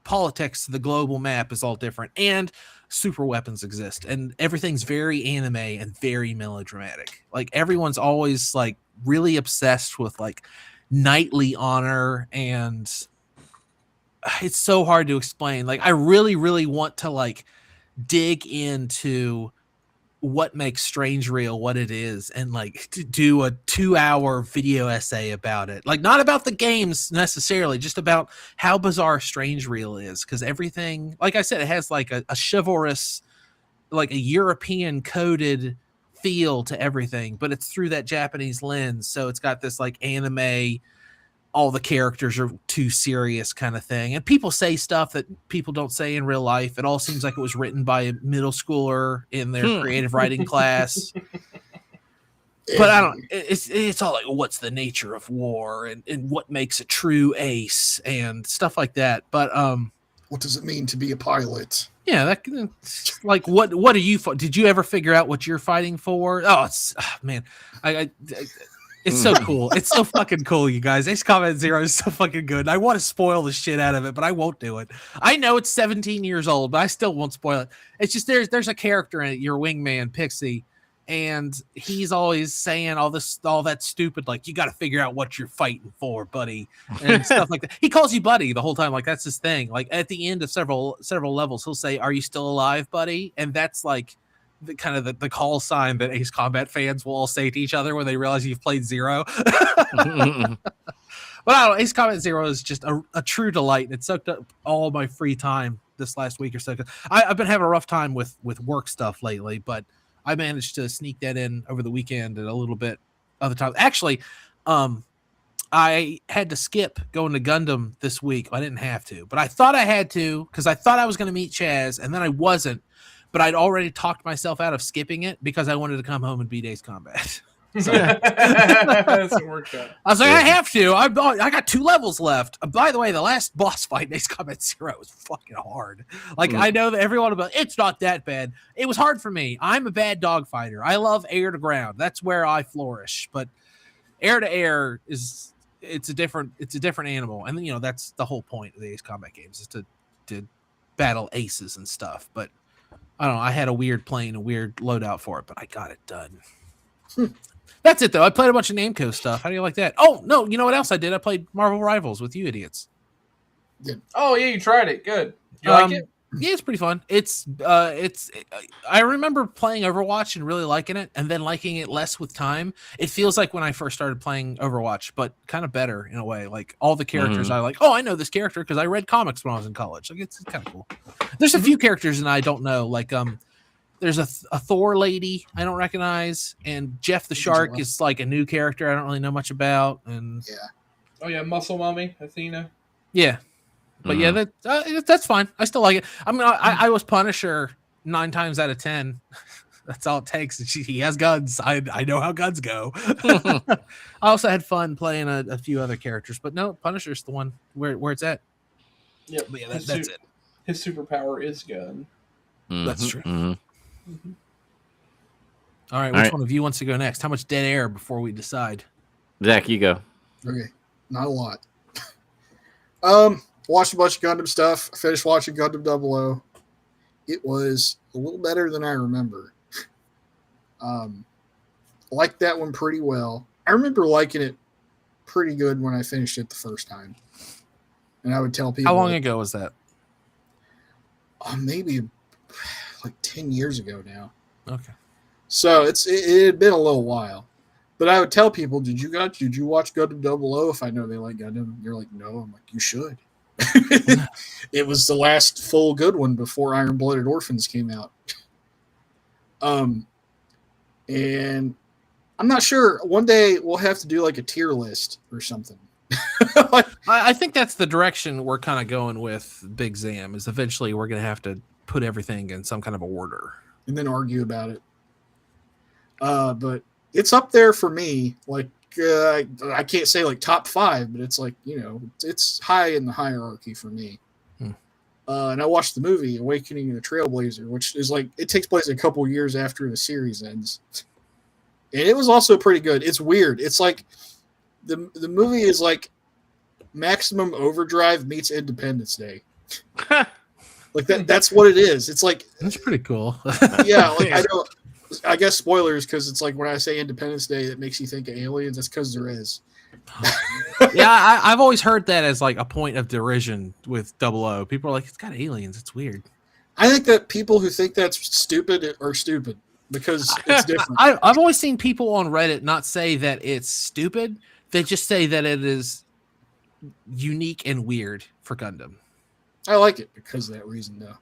politics, the global map is all different, and super weapons exist, and everything's very anime and very melodramatic. Like everyone's always like really obsessed with like knightly honor, and it's so hard to explain. Like I really, really want to like dig into what makes Strange Reel what it is, and like to do a 2-hour video essay about it. Like not about the games necessarily, just about how bizarre Strange Reel is. Because everything, like I said, it has like a chivalrous, like a European coded feel to everything, but it's through that Japanese lens. So it's got this like anime, all the characters are too serious kind of thing. And people say stuff that people don't say in real life. It all seems like it was written by a middle schooler in their creative writing class. But I don't, it's all like, what's the nature of war and what makes a true ace and stuff like that. But, what does it mean to be a pilot? Yeah, that like what are you? Did you ever figure out what you're fighting for? Oh, man, it's so cool. It's so fucking cool, you guys. Ace Combat 0 is so fucking good. I want to spoil the shit out of it, but I won't do it. I know it's 17 years old, but I still won't spoil it. It's just there's a character in it, your wingman Pixie, and he's always saying all that stupid, like, you got to figure out what you're fighting for, buddy, and stuff like that. He calls you buddy the whole time, like that's his thing. Like at the end of several levels, he'll say, "Are you still alive, buddy?" And that's like the kind of the call sign that Ace Combat fans will all say to each other when they realize you've played Zero. But I don't know, Ace Combat Zero is just a true delight. It soaked up all my free time this last week or so. I've been having a rough time with work stuff lately, but I managed to sneak that in over the weekend and a little bit other times. Actually, I had to skip going to Gundam this week. I didn't have to, but I thought I had to because I thought I was going to meet Chaz, and then I wasn't. But I'd already talked myself out of skipping it because I wanted to come home and beat Ace Combat. So, That's a workout. I was like, I have to. I got 2 levels left. By the way, the last boss fight in Ace Combat Zero was fucking hard. Like, I know that everyone will be like, it's not that bad. It was hard for me. I'm a bad dog fighter. I love air to ground. That's where I flourish. But air to air it's a different animal. And then, that's the whole point of the Ace Combat games is to battle aces and stuff. But I don't know. I had a weird loadout for it, but I got it done. That's it, though. I played a bunch of Namco stuff. How do you like that? Oh, no. You know what else I did? I played Marvel Rivals with you idiots. Oh, yeah, you tried it. Good. You like it? Yeah, it's pretty fun. I remember playing Overwatch and really liking it, and then liking it less with time. It feels like when I first started playing Overwatch, but kind of better in a way. Like, all the characters I like, I know this character because I read comics when I was in college. Like, it's kind of cool. There's a few characters that I don't know. Like, there's a Thor lady I don't recognize, and Jeff the Shark is like a new character I don't really know much about. And oh yeah, Muscle Mommy, Athena. Yeah, but yeah, that's fine. I still like it. I mean, I was Punisher 9 times out of 10. That's all it takes. He has guns. I know how guns go. I also had fun playing a few other characters, but no, Punisher's the one where it's at. Yep, but yeah, that's it. His superpower is gun. That's true. All right, which one of you wants to go next? How much dead air before we decide? Zach, you go. Okay, not a lot. Watched a bunch of Gundam stuff. I finished watching Gundam 00. It was a little better than I remember. Liked that one pretty well. I remember liking it pretty good when I finished it the first time. And I would tell people. How long ago was that? Maybe like 10 years ago now. Okay. So it had been a little while. But I would tell people, did you watch Gundam 00 if I know they like Gundam? You're like, no. I'm like, you should. It was the last full good one before Iron Blooded Orphans came out. And I'm not sure. One day we'll have to do like a tier list or something. I think that's the direction we're kind of going with Big Zam, is eventually we're going to have to put everything in some kind of order. And then argue about it. But it's up there for me. Like, I can't say like top 5, but it's like, it's high in the hierarchy for me. And I watched the movie Awakening of the Trailblazer, which is like, it takes place a couple years after the series ends. And it was also pretty good. It's weird. It's like the movie is like Maximum Overdrive meets Independence Day. Like that's what it is. It's like, that's pretty cool. Yeah, like I guess spoilers, because it's like when I say Independence Day, that makes you think of aliens. That's because there is. Yeah, I've always heard that as like a point of derision with 00. People are like, it's got aliens. It's weird. I think that people who think that's stupid are stupid because it's different. I've always seen people on Reddit not say that it's stupid. They just say that it is unique and weird for Gundam. I like it because of that reason, though.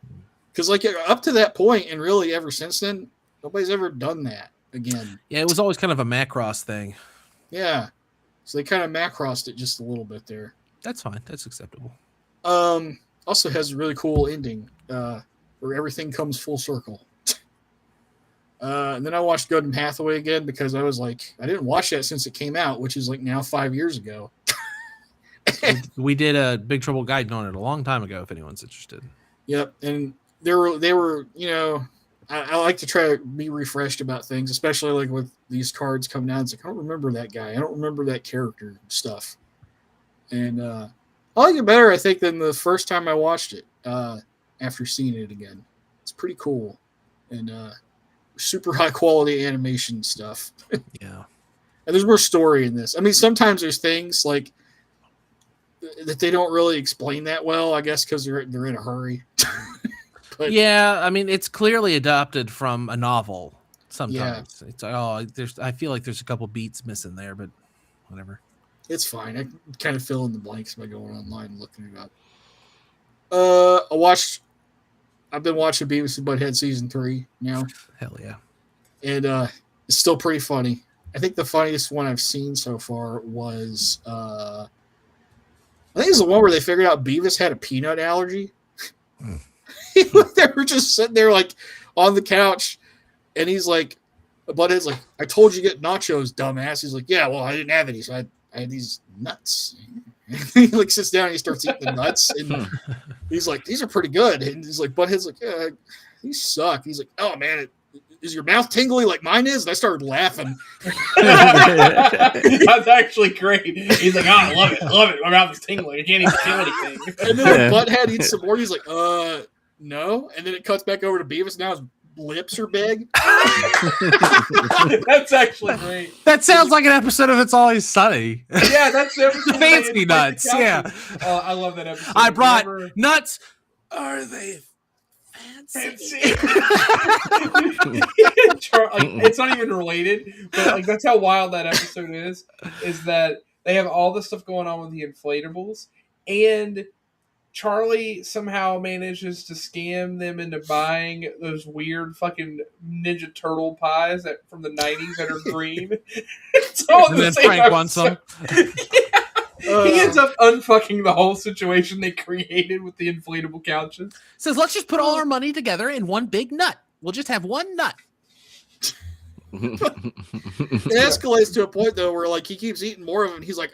Because like up to that point, and really ever since then, nobody's ever done that again. Yeah, it was always kind of a Macross thing. Yeah. So they kind of Macrossed it just a little bit there. That's fine. That's acceptable. Also has a really cool ending where everything comes full circle. And then I watched Gundam Hathaway again because I was like, I didn't watch that since it came out, which is like now 5 years ago. We did a Big Trouble guide on it a long time ago, if anyone's interested. Yep. And they were, I like to try to be refreshed about things, especially like with these cards coming down. It's like, I don't remember that guy. I don't remember that character stuff. And I like it better, I think, than the first time I watched it after seeing it again. It's pretty cool. And super high quality animation stuff. Yeah. And there's more story in this. I mean, sometimes there's things like that they don't really explain that well, I guess, because they're in a hurry. But, yeah, I mean, it's clearly adopted from a novel. Sometimes it's I feel like there's a couple beats missing there, but whatever. It's fine. I kind of fill in the blanks by going online and looking it up. I've been watching Beavis and Butthead season 3 now. Hell yeah. And it's still pretty funny. I think the funniest one I've seen so far was I think it's the one where they figured out Beavis had a peanut allergy. They were just sitting there like on the couch, and he's like, Butthead's like, I told you to get nachos, dumbass. He's like, yeah, well, I didn't have any, so I had these nuts. He like sits down and he starts eating the nuts, and he's like, these are pretty good. And he's like, Butthead's like, yeah, these suck. He's like, oh man, is your mouth tingly like mine is? And I started laughing. That's actually great. He's like, oh, I love it. My mouth is tingling. I can't even feel anything. And then when Butthead eats some more, he's like, no. And then it cuts back over to Beavis. Now his lips are big. That's actually great. That sounds like an episode of It's Always Sunny. Yeah, that's the episode. Fancy nuts. Yeah. I love that episode. I brought nuts. Are they fancy? It's not even related, but like that's how wild that episode is that they have all the stuff going on with the inflatables, and Charlie somehow manages to scam them into buying those weird fucking Ninja Turtle pies from the 90s that are green. It's all and then Frank wants them. He ends up unfucking the whole situation they created with the inflatable couches. Says, let's just put all our money together in one big nut. We'll just have one nut. It escalates to a point, though, where like he keeps eating more of them. He's like,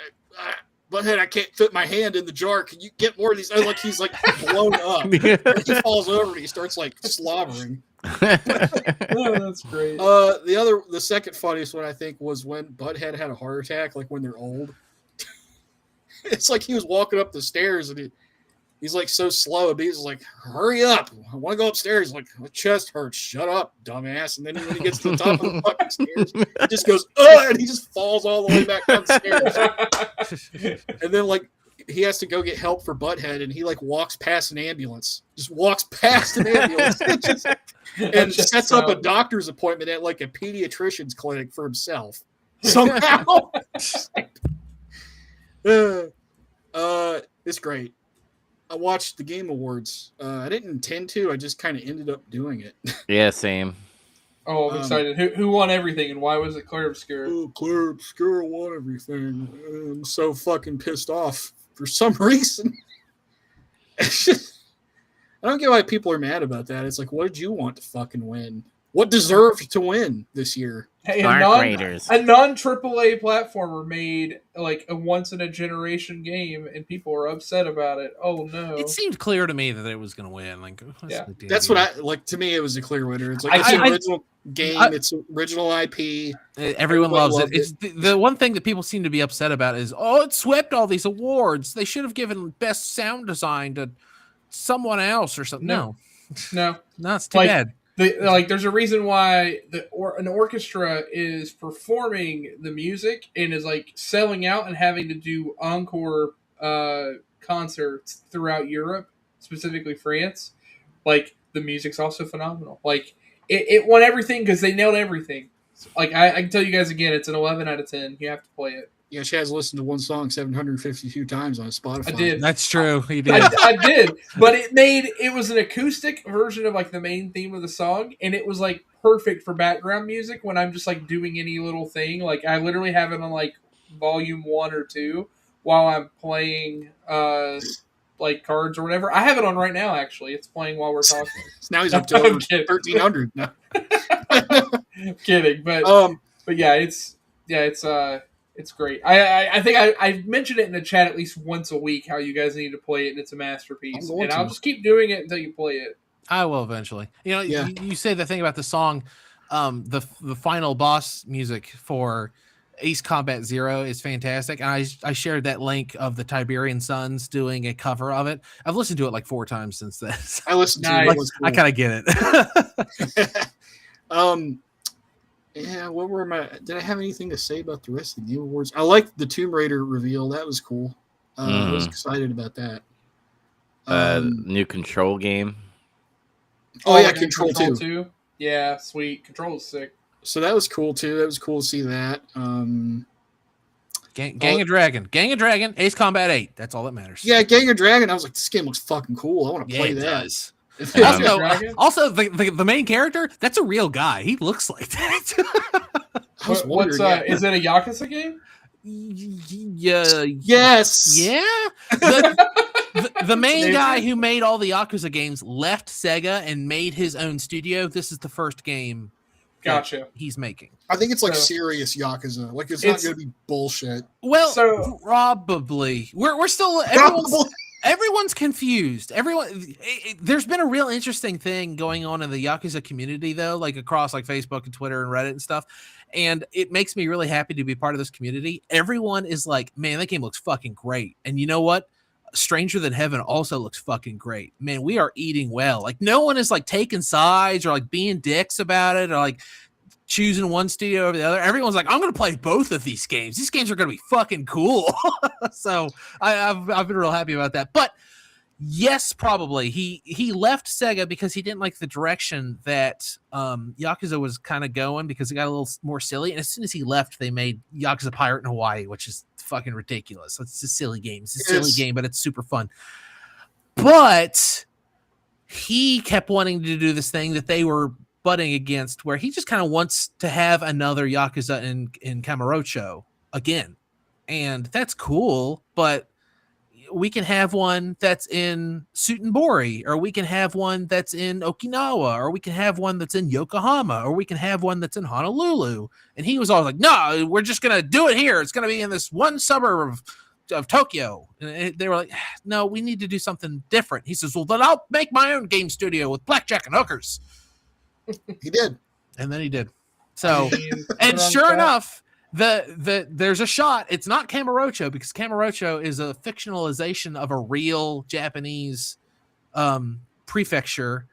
Butthead, I can't fit my hand in the jar. Can you get more of these? Like he's like blown up. He falls over and he starts like slobbering. Oh, that's great. The second funniest one I think was when Butthead had a heart attack, like when they're old. It's like he was walking up the stairs and he's like so slow. And he's like, hurry up. I want to go upstairs. He's like, my chest hurts. Shut up, dumbass. And then when he gets to the top of the fucking stairs, he just goes, and he just falls all the way back down the stairs. And then like he has to go get help for Butthead, and he like walks past an ambulance. Just walks past an ambulance and sets up a doctor's appointment at like a pediatrician's clinic for himself. Somehow. It's great. I watched the Game Awards. I didn't intend to. I just kind of ended up doing it. Yeah, same. Oh, I'm excited. Who won everything, and why was it Claire Obscura? Oh, Claire Obscura won everything. I'm so fucking pissed off for some reason. I don't get why people are mad about that. It's like, what did you want to fucking win? What deserved to win this year? Hey, a non-AAA platformer made like a once-in-a-generation game, and people were upset about it. Oh, no. It seemed clear to me that it was going to win. Like, that's what I like. To me, it was a clear winner. It's like it's an original game. It's original IP. Everyone loves it. It's the one thing that people seem to be upset about is, it swept all these awards. They should have given best sound design to someone else or something. No, it's too bad. There's a reason why an orchestra is performing the music and is like selling out and having to do encore concerts throughout Europe, specifically France. Like the music's also phenomenal. Like it won everything because they nailed everything. Like I can tell you guys again, it's an 11 out of 10. You have to play it. Yeah, she has listened to one song 752 times on Spotify. I did. That's true. He did. I did. But it was an acoustic version of like the main theme of the song, and it was like perfect for background music when I'm just like doing any little thing. Like I literally have it on like volume 1 or 2 while I'm playing like cards or whatever. I have it on right now actually. It's playing while we're talking. Now he's up to 1300 now. I'm kidding, but yeah, it's great. I think I mentioned it in the chat at least once a week how you guys need to play it, and it's a masterpiece. And I'll just keep doing it until you play it. I will eventually. You say the thing about the song, the final boss music for Ace Combat Zero is fantastic. And I shared that link of the Tiberian Sons doing a cover of it. I've listened to it like 4 times since then. I listened to it. I kind of get it. Yeah, what were my? Did I have anything to say about the rest of the Game Awards? I liked the Tomb Raider reveal. That was cool. I was excited about that. New Control game. Oh yeah, the new Control 2. 2. Yeah, sweet. Control is sick. So that was cool too. That was cool to see that. Gang of Dragon, Ace Combat 8. That's all that matters. Yeah, Gang of Dragon. I was like, this game looks fucking cool. I want to play that. Does. Dragon? Also, the main character, that's a real guy. He looks like that. I was wondering, is it a Yakuza game? Yeah. Yes. Yeah. The main guy who made all the Yakuza games left Sega and made his own studio. This is the first game. Gotcha. He's making. I think it's like serious Yakuza. Like it's not going to be bullshit. Well, probably. We're still everyone's confused. There's been a real interesting thing going on in the Yakuza community though, like across like Facebook and Twitter and Reddit and stuff. And it makes me really happy to be part of this community. Everyone is like, man, that game looks fucking great. And you know what? Stranger Than Heaven also looks fucking great. Man, we are eating well. Like no one is like taking sides or like being dicks about it or like choosing one studio over the other. Everyone's like, I'm going to play both of these games. These games are going to be fucking cool. So I've been real happy about that. But yes, probably he left Sega because he didn't like the direction that Yakuza was kind of going because it got a little more silly. And as soon as he left, they made Yakuza Pirate in Hawaii, which is fucking ridiculous. It's a silly game. It's a silly game, but it's super fun. But he kept wanting to do this thing that they were butting against, where he just kind of wants to have another Yakuza in Kamurocho again. And that's cool, but we can have one that's in Sutenbori, or we can have one that's in Okinawa, or we can have one that's in Yokohama, or we can have one that's in Honolulu. And he was always like, no, we're just going to do it here. It's going to be in this one suburb of Tokyo. And they were like, no, we need to do something different. He says, well, then I'll make my own game studio with blackjack and hookers. He did. And then he did. So, and sure enough, there's a shot. It's not Kamurocho because Kamurocho is a fictionalization of a real Japanese prefecture,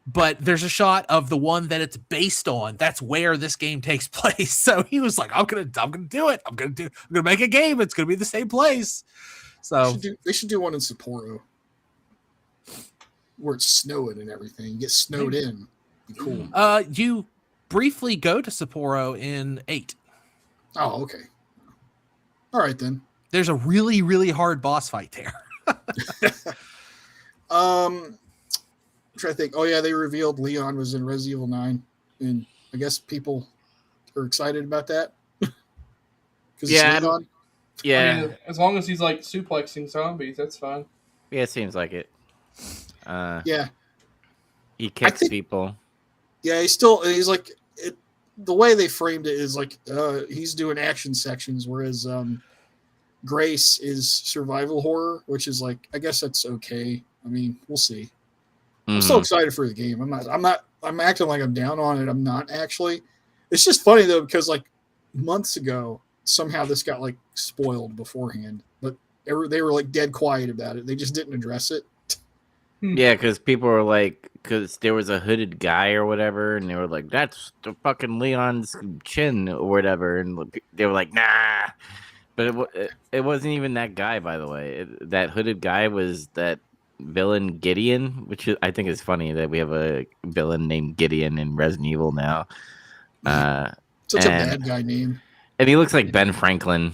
but there's a shot of the one that it's based on. That's where this game takes place. So he was like, I'm gonna do it. I'm gonna make a game. It's gonna be the same place. So they should do one in Sapporo where it's snowing and everything. You get snowed in. Be cool. You briefly go to Sapporo in 8. Oh, okay. All right, then. There's a really, really hard boss fight there. I'm trying to think. Oh, yeah, they revealed Leon was in Resident Evil 9. And I guess people are excited about that. Yeah. Yeah. I mean, as long as he's like suplexing zombies, that's fine. Yeah, it seems like it. Yeah. He kicks people. Yeah, he's like, the way they framed it is like he's doing action sections, whereas Grace is survival horror, which is like, I guess that's okay. I mean, we'll see. I'm so excited for the game. I'm acting like I'm down on it. I'm not actually. It's just funny though, because like months ago, somehow this got like spoiled beforehand, but they were like dead quiet about it. They just didn't address it. Yeah, because people were like, because there was a hooded guy or whatever, and they were like, that's the fucking Leon's chin or whatever, and they were like, nah. But it wasn't even that guy, by the way. That hooded guy was that villain Gideon, which I think is funny that we have a villain named Gideon in Resident Evil now. Such a bad guy name. And he looks like Ben Franklin.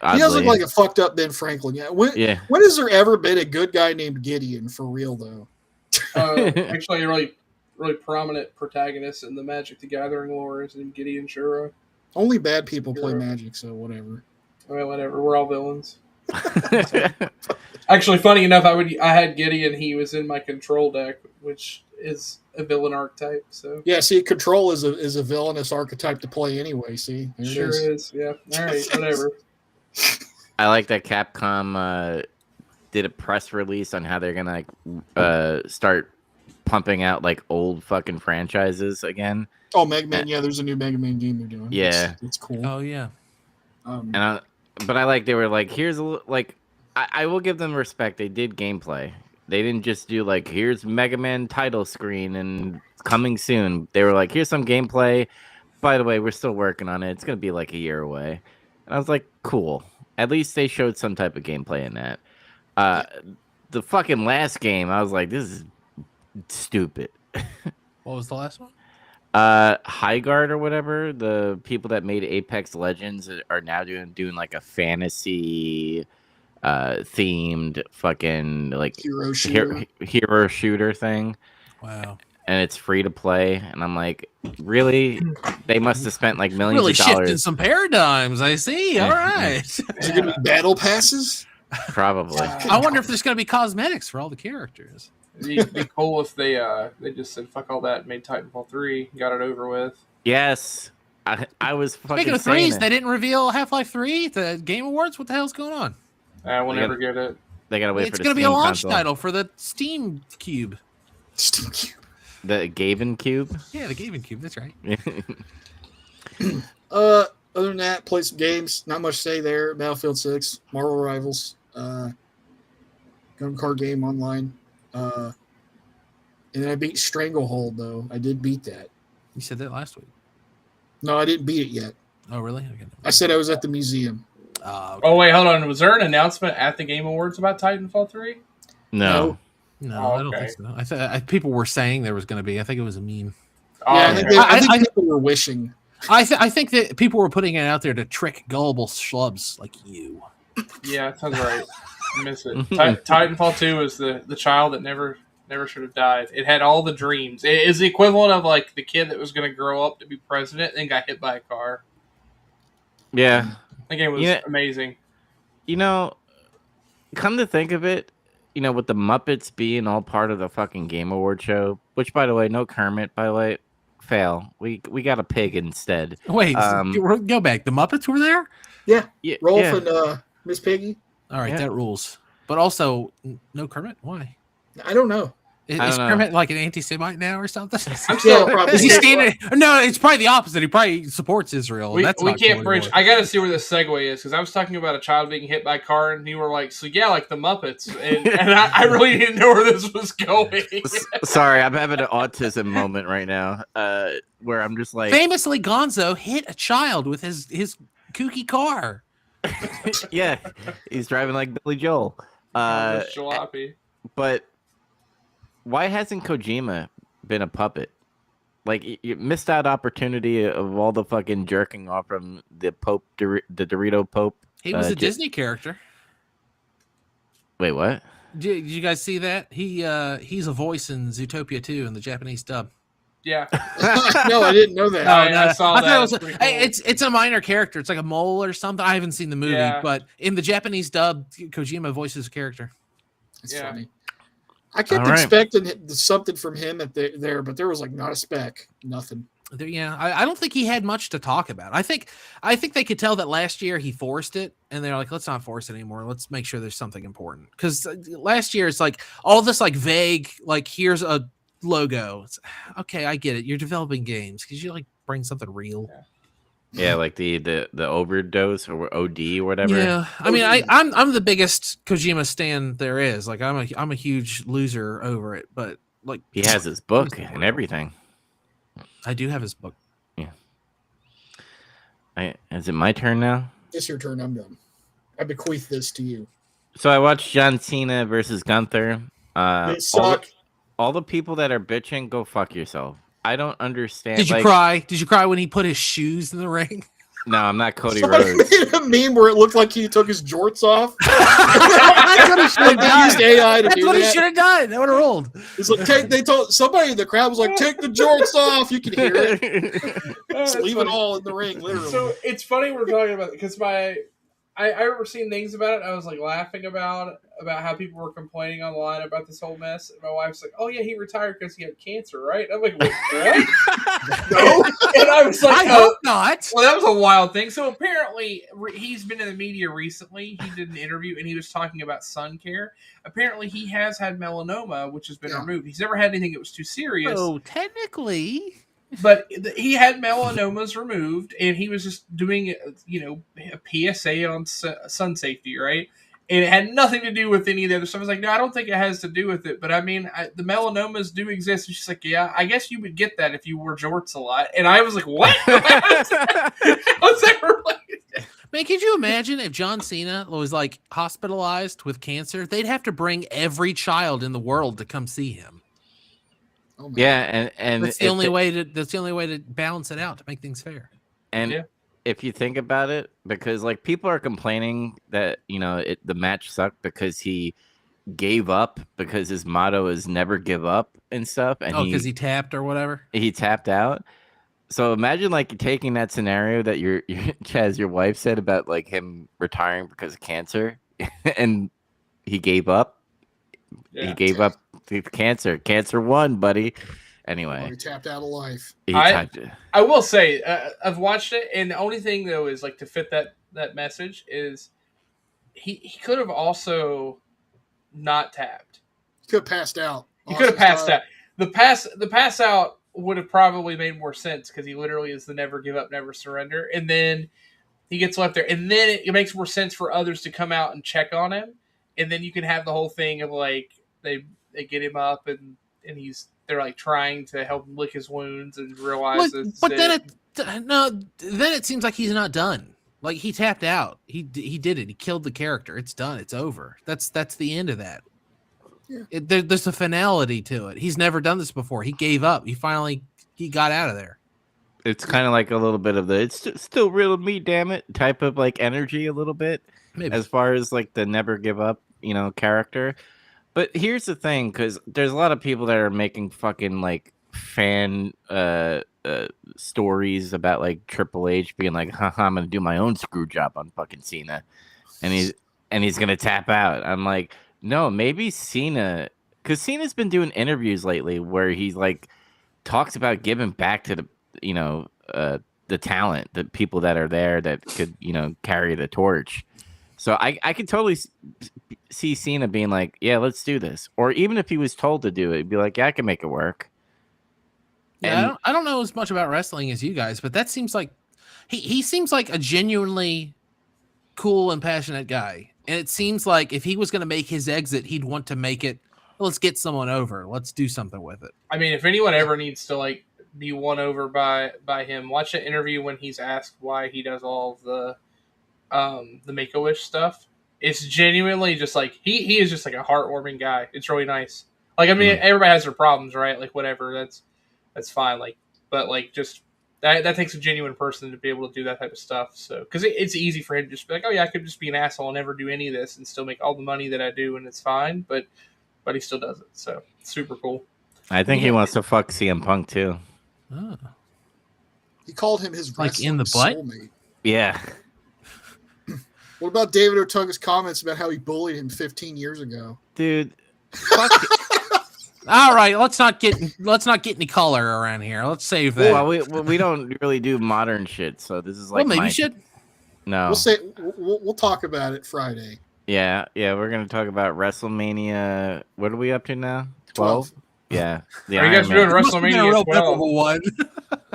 Oddly. He does look like a fucked up Ben Franklin. Yeah. When has there ever been a good guy named Gideon for real though? Actually, a really prominent protagonist in the Magic the Gathering lore is named Gideon Shura. Only bad people play Magic, so whatever. I mean, whatever. We're all villains. Actually, funny enough, I had Gideon. He was in my control deck, which is a villain archetype. So yeah, see, control is a villainous archetype to play anyway. See, there sure it is. Yeah. All right. Whatever. I like that Capcom did a press release on how they're gonna start pumping out like old fucking franchises again. Oh, Mega Man! Yeah, there's a new Mega Man game they're doing. Yeah, it's cool. Oh yeah. But I like they were like, here's a like, I will give them respect. They did gameplay. They didn't just do like, here's Mega Man title screen and coming soon. They were like, here's some gameplay. By the way, we're still working on it. It's gonna be like a year away. And I was like, cool. At least they showed some type of gameplay in that. The fucking last game, I was like, this is stupid. What was the last one? Highguard or whatever, the people that made Apex Legends are now doing like a fantasy themed fucking like hero shooter thing. Wow. And it's free to play, and I'm like, really? They must have spent like millions really of dollars. Shifting some paradigms, I see. All right. Is there gonna be battle passes? Probably. I wonder if there's going to be cosmetics for all the characters. It'd be cool if they just said fuck all that and made Titanfall 3, got it over with. Yes. I was fucking Speaking of threes, they didn't reveal Half-Life 3 at the Game Awards. What the hell's going on? We'll never get it. They gotta wait for it's the going to be a Steam launch console. title for the Steam Cube. Steam Cube. The Gaven Cube? Yeah, the Gaven Cube, that's right. Other than that, play some games. Not much to say there. Battlefield 6, Marvel Rivals, gun card game online. And then I beat Stranglehold, though. I did beat that. You said that last week. No, I didn't beat it yet. Oh, really? Okay. I said I was at the museum. Okay. Oh, wait, hold on. Was there an announcement at the Game Awards about Titanfall 3? No. No, I don't think so. I thought people were saying there was going to be. I think it was a meme. Oh, Yeah, okay. I think people were wishing. I think that people were putting it out there to trick gullible schlubs like you. Yeah, that sounds right. I miss it. Titanfall 2 is the child that never should have died. It had all the dreams. It is the equivalent of like the kid that was going to grow up to be president and got hit by a car. Yeah. That game was amazing. You know, come to think of it, you know, with the Muppets being all part of the fucking Game Award show, which, by the way, no Kermit, by the way, fail. We got a pig instead. Wait, go back. The Muppets were there? Yeah. Yeah, Rolf yeah. and Miss Piggy. All right, Yeah. that rules. But also, no Kermit? Why? I don't know. Is I don't know. Kermit like an anti-Semite now or something? Yeah, probably. Is he standing? No, it's probably the opposite. He probably supports Israel. We That's can't not cool bridge. anymore. I got to see where this segue is because I was talking about a child being hit by a car, and you were like, "So yeah, like the Muppets," and I really didn't know where this was going. Sorry, I'm having an autism moment right now, where I'm just like, Famously, Gonzo hit a child with his kooky car. yeah, he's driving like Billy Joel. Jalopy. But why hasn't Kojima been a puppet? Like, you missed out opportunity of all the fucking jerking off from the Pope, the Dorito Pope. He was a Disney character. Wait, what? Did you guys see that? He's a voice in Zootopia 2 in the Japanese dub. Yeah. No, I didn't know that. I saw that. Thought it was, Pretty cool. it's a minor character. It's like a mole or something. I haven't seen the movie, Yeah. but in the Japanese dub, Kojima voices a character. It's Yeah. funny. I kept All right. expecting something from him there, but there was like not a speck, nothing. Yeah, I don't think he had much to talk about. I think they could tell that last year he forced it, and they're like, let's not force it anymore. Let's make sure there's something important. Because last year it's like all this like vague, like here's a logo. It's, okay, I get it. You're developing games because you like bring something real. Yeah, like the overdose or OD or whatever. Yeah, I mean, I'm the biggest Kojima stan there is. Like, I'm a huge loser over it, but like He has his book and everything. I do have his book. Is it my turn now? It's your turn. I'm done. I bequeath this to you. So I watched John Cena versus Gunther. They suck. All the people that are bitching, go fuck yourself. I don't understand. Did you cry? Did you cry when he put his shoes in the ring? No, I'm not Cody Somebody Rhodes. made a meme where it looked like he took his jorts off. That's what he should have They done. used AI to That's do what he that. should have done. That would have rolled. It's like they told somebody in the crowd was like, "Take the jorts off." You can hear it. Just leave it all in the ring, literally. So it's funny we're talking about it because I remember seeing things about it. I was like laughing about how people were complaining online about this whole mess. And my wife's like, "Oh yeah, he retired because he had cancer, right?" And I'm like, "Wait, what?" No. And I was like, I hope not. Well, that was a wild thing. So apparently, he's been in the media recently. He did an interview and he was talking about sun care. Apparently, he has had melanoma, which has been removed. He's never had anything that was too serious. Oh, technically. But he had melanomas removed, and he was just doing, a PSA on sun safety, right? And it had nothing to do with any of the other stuff. I was like, no, I don't think it has to do with it. But I mean, the melanomas do exist. And she's like, yeah, I guess you would get that if you wore jorts a lot. And I was like, what? How's that related? Man, could you imagine if John Cena was like hospitalized with cancer? They'd have to bring every child in the world to come see him. Oh, man. Yeah, and that's the only way to balance it out, to make things fair. And if you think about it, because like people are complaining that the match sucked because he gave up, because his motto is never give up and stuff, and because he tapped or whatever. He tapped out. So imagine like taking that scenario that your Chaz, your wife said about like him retiring because of cancer, and he gave up. Yeah. He gave up to cancer. Cancer won, buddy. Anyway, he tapped out of life. I will say, I've watched it, and the only thing though is like to fit that message is he could have also not tapped. He could have passed out. He could have passed out. The pass out would have probably made more sense because he literally is the never give up, never surrender, and then he gets left there, and then it makes more sense for others to come out and check on him, and then you can have the whole thing of like they get him up and they're like trying to help him lick his wounds and realize then it seems like he's not done. Like he tapped out. He did it. He killed the character. It's done. It's over. That's the end of that. Yeah. There's a finality to it. He's never done this before. He gave up. He got out of there. It's kind of like a little bit of the it's still real to me, damn it, type of like energy a little bit. Maybe. As far as like the never give up, character. But here's the thing, because there's a lot of people that are making fucking like fan stories about like Triple H being like, haha, I'm gonna do my own screw job on fucking Cena, and he's gonna tap out. I'm like, no, maybe Cena, because Cena's been doing interviews lately where he's like talks about giving back to the talent, the people that are there that could carry the torch. So I could totally see Cena being like, yeah, let's do this. Or even if he was told to do it, he'd be like, yeah, I can make it work. Yeah, I don't know as much about wrestling as you guys, but that seems like he seems like a genuinely cool and passionate guy. And it seems like if he was going to make his exit, he'd want to make it, let's get someone over. Let's do something with it. I mean, if anyone ever needs to like be won over by him, watch the interview when he's asked why he does all of the Make-A-Wish stuff. It's genuinely just like he is just like a heartwarming guy. It's really nice. Like, I mean, everybody has their problems, right? Like, whatever, that's fine. Like, but like, just that takes a genuine person to be able to do that type of stuff. So, because it's easy for him to just be like, oh yeah, I could just be an asshole and never do any of this and still make all the money that I do, and it's fine. But he still does it. So, it's super cool. I think he wants to fuck CM Punk too. Oh. He called him his like in the butt. Soulmate. Yeah. What about David Otunga's comments about how he bullied him 15 years ago? Dude, fuck All right, let's not get any color around here. Let's save that. Well, we don't really do modern shit, so this is like. Well, maybe you should. No, we'll talk about it Friday. Yeah, we're gonna talk about WrestleMania. What are we up to now? 12. Yeah, are you guys doing WrestleMania 12? One.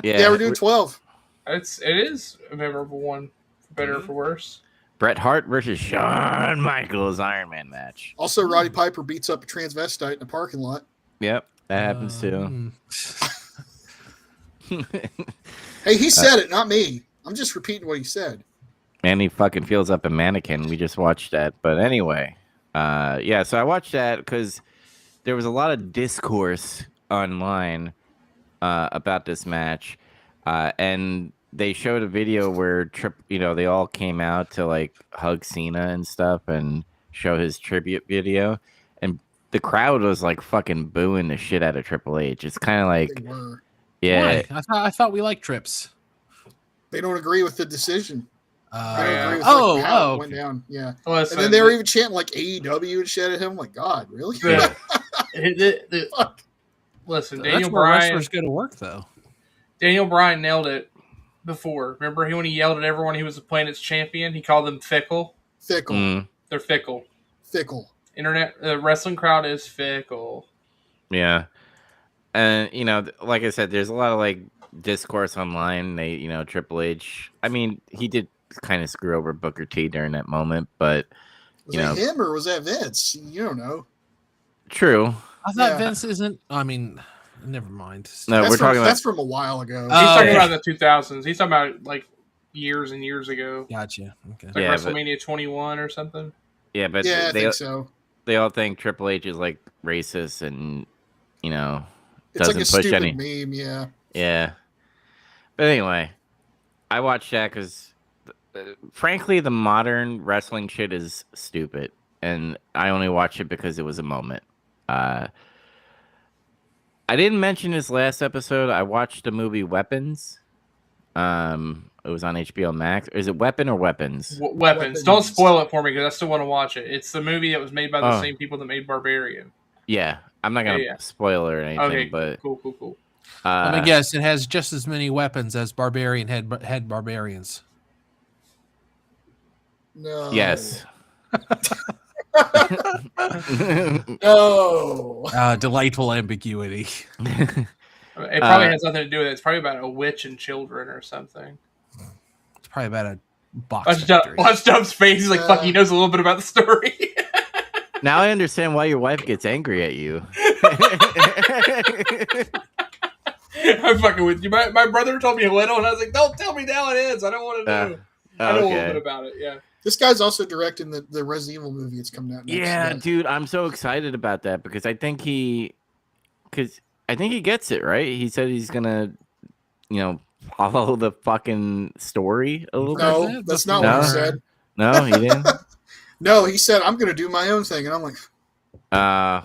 Yeah, we're doing 12. It is a memorable one, for better or for worse. Bret Hart versus Shawn Michaels Iron Man match. Also, Roddy Piper beats up a transvestite in a parking lot. Yep, that happens too. Hey, he said it, not me. I'm just repeating what he said. And he fucking feels up a mannequin. We just watched that. But anyway, so I watched that because there was a lot of discourse online about this match. And they showed a video where they all came out to like hug Cena and stuff and show his tribute video, and the crowd was like fucking booing the shit out of Triple H. It's kind of like, yeah. Why? I thought we liked trips. They don't agree with the decision. How it went down. Yeah. Well, and then they were even chanting like AEW and shit at him. Like, God, really? Yeah. Listen, Daniel Bryan. Wrestlers go to work though. Daniel Bryan nailed it before. Remember when he yelled at everyone he was the planet's champion? He called them fickle. Fickle. Mm. They're fickle. Fickle. The wrestling crowd is fickle. Yeah. And, like I said, there's a lot of like discourse online. Triple H, I mean, he did kind of screw over Booker T during that moment, but Was that him or was that Vince? You don't know. True. I thought Vince isn't. I mean, never mind. No, that's from a while ago. He's talking about the 2000s. He's talking about like years and years ago. Gotcha. Okay. Like WrestleMania 21 or something. Yeah, but I think so. They all think Triple H is like racist and it's doesn't like a push stupid any meme. Yeah. Yeah. But anyway, I watched that because, frankly, the modern wrestling shit is stupid, and I only watched it because it was a moment. I didn't mention this last episode. I watched the movie Weapons. It was on HBO Max. Is it Weapon or Weapons? Weapons. Don't spoil it for me because I still want to watch it. It's the movie that was made by the same people that made Barbarian. Yeah, I'm not gonna spoil it or anything. Okay, but cool. Let me guess. It has just as many weapons as Barbarian had barbarians. No. Yes. No. Delightful ambiguity. It probably has nothing to do with it. It's probably about a witch and children or something. It's probably about a box factory. Watch Dub's face. He's like, fuck, he knows a little bit about the story. Now I understand why your wife gets angry at you. I'm fucking with you. My brother told me a little, and I was like, don't tell me now it is. I don't want to know. I know a little bit about it, yeah. This guy's also directing the Resident Evil movie that's coming out next. Yeah, dude, I'm so excited about that because I think he gets it, right? He said he's gonna, follow the fucking story a little bit. No, that's not what he said. No, he didn't. No, he said I'm gonna do my own thing, and I'm like,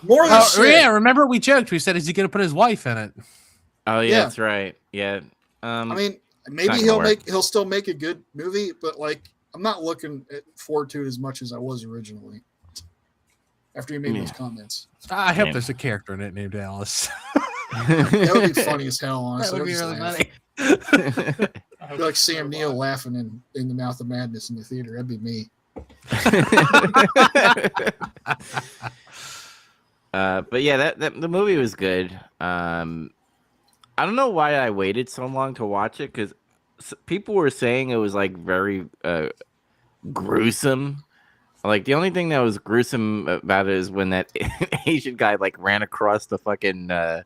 more than shit. Yeah, remember we joked. We said, is he gonna put his wife in it? Oh yeah, that's right. Yeah. I mean, maybe he'll still make a good movie, but like, I'm not looking forward to it as much as I was originally. After he made those comments, I hope there's a character in it named Alice. That would be funny as hell. Honestly, that would be really funny. It'd be like Sam Neill laughing in the Mouth of Madness in the theater. That'd be me. But yeah, the movie was good. I don't know why I waited so long to watch it because people were saying it was like very gruesome. Like the only thing that was gruesome about it is when that Asian guy like ran across the fucking the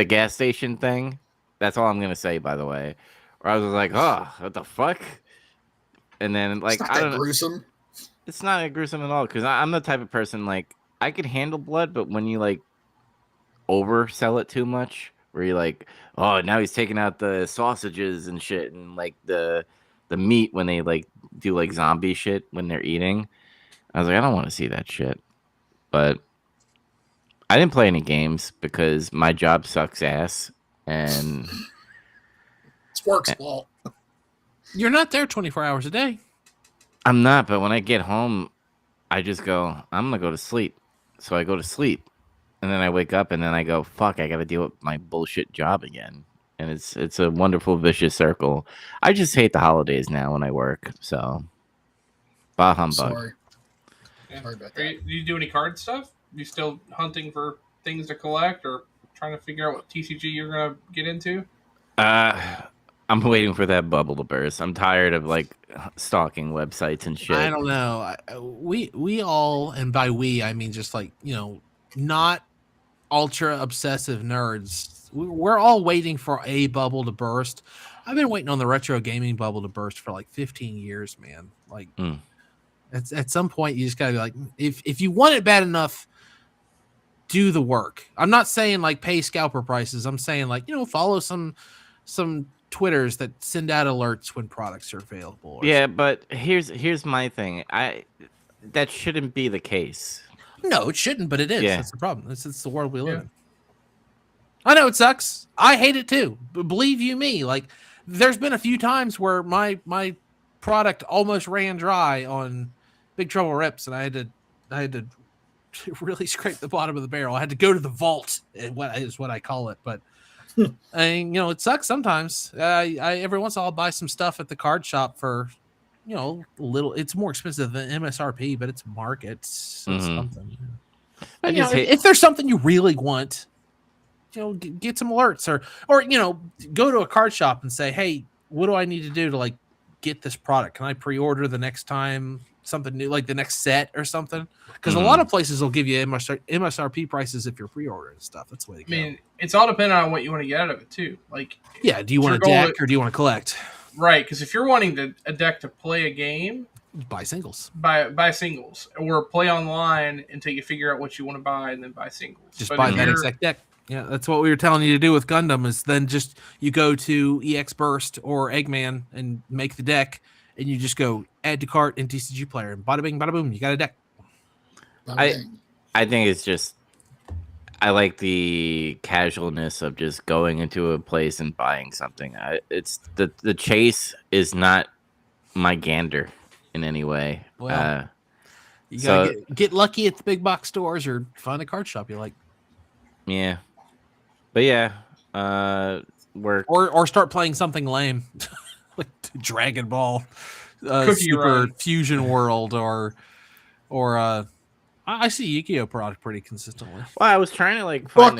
gas station thing. That's all I'm gonna say, by the way. Or I was like, oh, what the fuck? And then like I don't know, gruesome. It's not gruesome at all because I'm the type of person like I could handle blood, but when you like oversell it too much, where you're like, oh, now he's taking out the sausages and shit, and like the meat when they like do like zombie shit when they're eating. I was like, I don't want to see that shit. But I didn't play any games because my job sucks ass, and it's work's fault. You're not there 24 hours a day. I'm not, but when I get home, I just go, I'm gonna go to sleep. So I go to sleep, and then I wake up, and then I go, fuck, I gotta deal with my bullshit job again. And it's a wonderful vicious circle. I just hate the holidays now when I work. So, bah humbug. Sorry. Yeah. Sorry about that. Do you do any card stuff? Are you still hunting for things to collect, or trying to figure out what TCG you're gonna get into? I'm waiting for that bubble to burst. I'm tired of like stalking websites and shit. I don't know. We all, and by we I mean just like not ultra obsessive nerds. We're all waiting for a bubble to burst. I've been waiting on the retro gaming bubble to burst for like 15 years, man. Like, at some point, you just gotta be like, if you want it bad enough, do the work. I'm not saying like pay scalper prices. I'm saying like follow some Twitters that send out alerts when products are available. Yeah, but here's my thing. That shouldn't be the case. No, it shouldn't, but it is. Yeah. That's the problem. It's the world we live in. I know it sucks. I hate it too. But believe you me, like there's been a few times where my product almost ran dry on Big Trouble Rips, and I had to really scrape the bottom of the barrel. I had to go to the vault, is what I call it. But it sucks sometimes. I every once in a while I'll buy some stuff at the card shop for a little. It's more expensive than MSRP, but it's market. So it's something. If there's something you really want, get some alerts or go to a card shop and say, hey, what do I need to do to like get this product? Can I pre-order the next time something new, like the next set or something? Because a lot of places will give you MSRP prices if you're pre-ordering stuff. That's the way to go. I mean, it's all dependent on what you want to get out of it too. Like, yeah, do you want a deck or do you want to collect? Right, because if you're wanting a deck to play a game, buy singles. Buy singles, or play online until you figure out what you want to buy, and then buy singles. Just buy that exact deck. Yeah, that's what we were telling you to do with Gundam. Is then just you go to EX Burst or Eggman and make the deck, and you just go add to cart in TCG Player, and bada bing, bada boom, you got a deck. I think it's just I like the casualness of just going into a place and buying something. It's the chase is not my gander in any way. Well, you gotta get lucky at the big box stores or find a card shop you like. Yeah, but yeah, work or start playing something lame like Dragon Ball, Super Fusion World, or I see Yu-Gi-Oh product pretty consistently. Well, I was trying to like find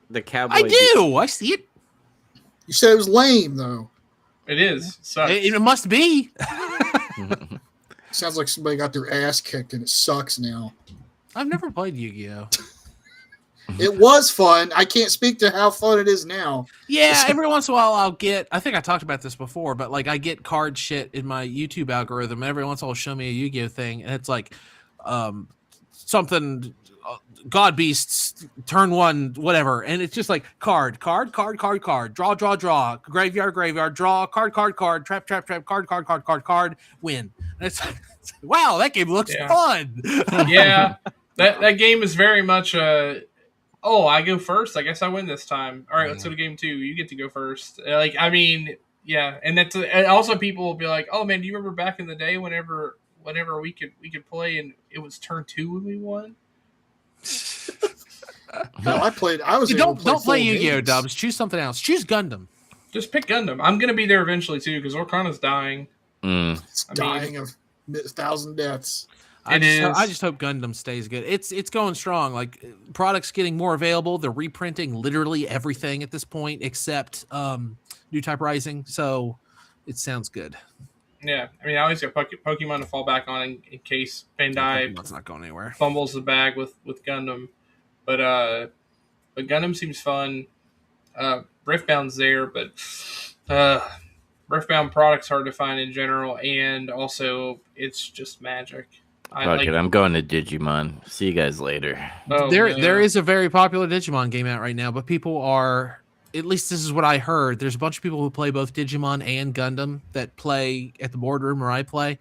the cowboy. I do. I see it. You said it was lame though. It is. It must be. Sounds like somebody got their ass kicked and it sucks now. I've never played Yu-Gi-Oh. It was fun. I can't speak to how fun it is now. Yeah, every once in a while I'll get, I think I talked about this before, but like I get card shit in my YouTube algorithm. Every once in a while show me a Yu-Gi-Oh thing, and it's like something God Beasts turn 1 whatever, and it's just like card, draw, graveyard, draw, card, trap, win. And it's wow, that game looks fun. Yeah, that game is very much I go first. I guess I win this time. All right, let's go to game 2. You get to go first. Like, I mean, yeah, and that's and also people will be like, "Oh man, do you remember back in the day whenever we could play and it was turn 2 when we won?" No, I was. Don't play Yu-Gi-Oh, Dubs. Choose something else. Choose Gundam. Just pick Gundam. I'm gonna be there eventually too because Orkana's dying. It's dying of 1,000 deaths. I just hope Gundam stays good. It's going strong. Like products getting more available. They're reprinting literally everything at this point except New Type Rising. So it sounds good. Yeah, I mean, I always got Pokemon to fall back on in case Bandai Pokemon's not going anywhere. Fumbles the bag with Gundam, but Gundam seems fun. Riftbound's there, but Riftbound products hard to find in general, and also it's just magic. I'm going to Digimon. See you guys later. There is a very popular Digimon game out right now, but people are, at least this is what I heard, there's a bunch of people who play both Digimon and Gundam that play at the boardroom where I play,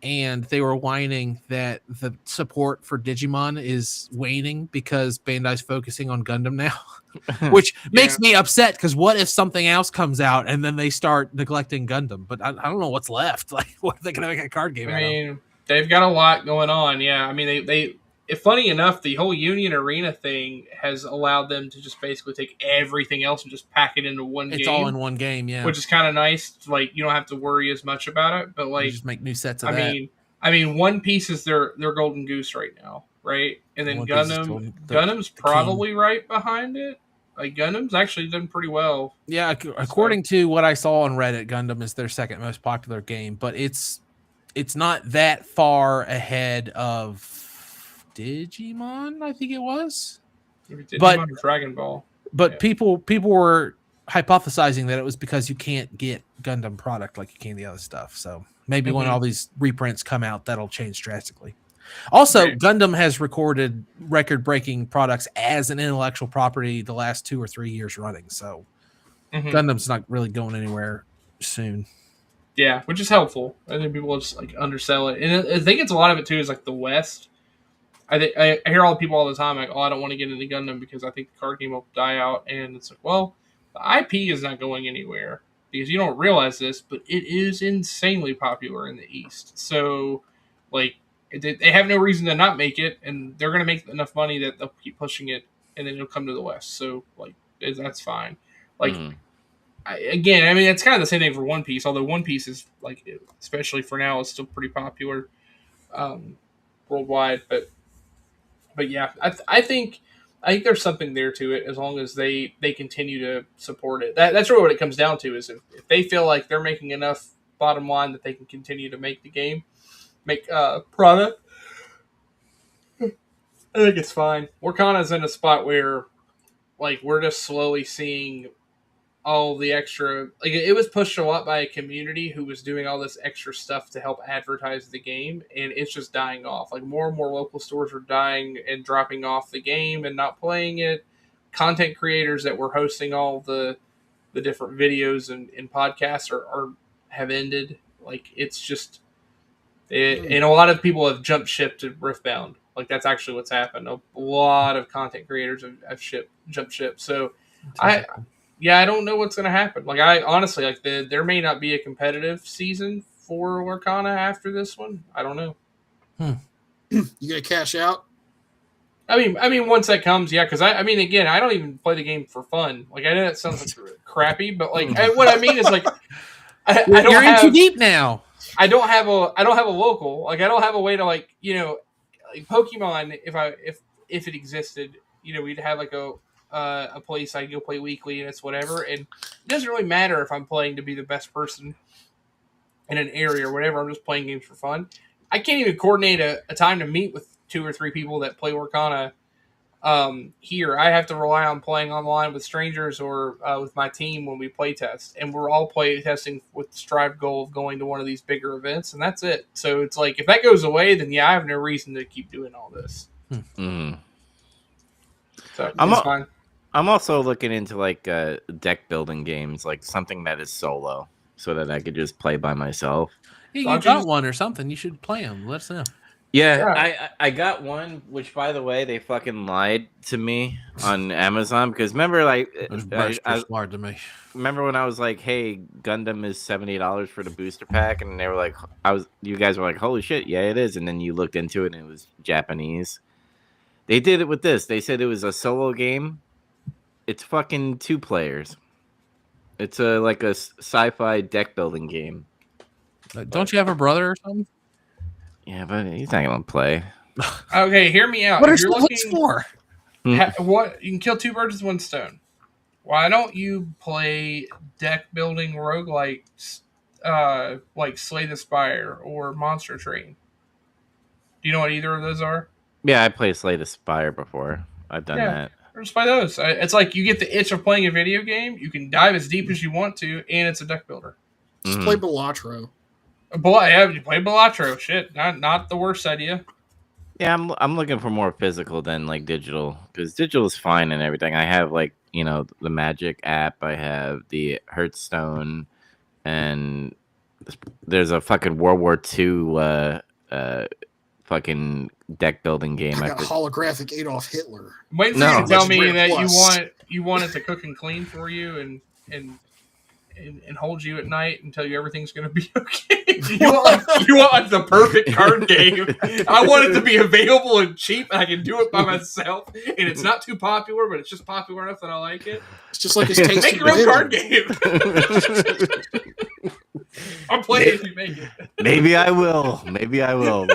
and they were whining that the support for Digimon is waning because Bandai's focusing on Gundam now, which makes me upset because what if something else comes out and then they start neglecting Gundam? But I don't know what's left. Like, what are they going to make a card game out of? They've got a lot going on. Yeah, I mean, they funny enough, the whole Union Arena thing has allowed them to just basically take everything else and just pack it into one game. It's all in one game, yeah. Which is kind of nice. Like, you don't have to worry as much about it. But like, you just make new sets of that. I mean, One Piece is their golden goose right now, right? And then Gundam's probably right behind it. Like, Gundam's actually done pretty well. Yeah, according to what I saw on Reddit, Gundam is their second most popular game, but it's not that far ahead of Digimon, I think it was. Digimon or Dragon Ball. But people were hypothesizing that it was because you can't get Gundam product like you can the other stuff. So maybe when all these reprints come out, that'll change drastically. Also, Gundam has recorded record-breaking products as an intellectual property the last 2 or 3 years running. So Gundam's not really going anywhere soon. Yeah, which is helpful. I think people just like undersell it, and I think it's a lot of it too is like the West. I hear all the people all the time like, "Oh, I don't want to get into Gundam because I think the card game will die out," and it's like, well, the IP is not going anywhere because you don't realize this, but it is insanely popular in the East. So, like, they have no reason to not make it, and they're going to make enough money that they'll keep pushing it, and then it'll come to the West. So, like, that's fine. Like. Again, I mean, it's kind of the same thing for One Piece, although One Piece is, like, especially for now, is still pretty popular worldwide. But yeah, I think there's something there to it as long as they continue to support it. That's really what it comes down to is if they feel like they're making enough bottom line that they can continue to make the game, make product. I think it's fine. Workana's in a spot where, like, we're just slowly seeing all the extra, like, it was pushed a lot by a community who was doing all this extra stuff to help advertise the game, and it's just dying off. Like, more and more local stores are dying and dropping off the game and not playing it. Content creators that were hosting all the different videos and podcasts are have ended. Like, it's just and a lot of people have jumped ship to Riftbound. Like, that's actually what's happened. A lot of content creators have jumped ship. So I don't know what's going to happen. Like, I honestly, like, there may not be a competitive season for Workana after this one. I don't know. You gonna cash out? I mean, once that comes, yeah. Because I mean, again, I don't even play the game for fun. Like, I know that sounds like crappy, but like, what I mean is, like, I don't You're have, in too deep now. I don't have a local. Like, I don't have a way to, like, you know, like Pokemon. If it existed, you know, we'd have like a place I go play weekly, and it's whatever. And it doesn't really matter if I'm playing to be the best person in an area or whatever. I'm just playing games for fun. I can't even coordinate a time to meet with 2 or 3 people that play Workana here. I have to rely on playing online with strangers or with my team when we play test. And we're all play testing with the strive goal of going to one of these bigger events, and that's it. So it's like, if that goes away, then yeah, I have no reason to keep doing all this. Mm. So it's fine. I'm also looking into like deck building games, like something that is solo, so that I could just play by myself. Yeah, you got one or something. You should play them. Let us know. Yeah, I got one, which, by the way, they fucking lied to me on Amazon, because remember, like, smart to me. Remember when I was like, "Hey, Gundam is $70 for the booster pack," and they were like, you guys were like, "Holy shit, yeah, it is," and then you looked into it and it was Japanese. They did it with this. They said it was a solo game. It's fucking 2 players. It's like a sci-fi deck building game. Don't you have a brother or something? Yeah, but he's not gonna play. Okay, hear me out. What If are you're splits looking, for? what you can kill 2 birds with 1 stone. Why don't you play deck building roguelikes, like Slay the Spire or Monster Train? Do you know what either of those are? Yeah, I played Slay the Spire before. I've done that. Or just play those. It's like you get the itch of playing a video game. You can dive as deep as you want to, and it's a deck builder. Just play Balatro. Yeah, you play Balatro. Shit, not the worst idea. Yeah, I'm looking for more physical than like digital, because digital is fine and everything. I have like, you know, the Magic app. I have the Hearthstone, and there's a fucking World War II fucking deck building game. I got holographic Adolf Hitler. Wait for you to tell me that you want it to cook and clean for you and hold you at night and tell you everything's going to be okay. you want like the perfect card game. I want it to be available and cheap, and I can do it by myself, and it's not too popular, but it's just popular enough that I like it. It's just like his tasty. Make your own card game. I'm playing if you make it. Maybe I will.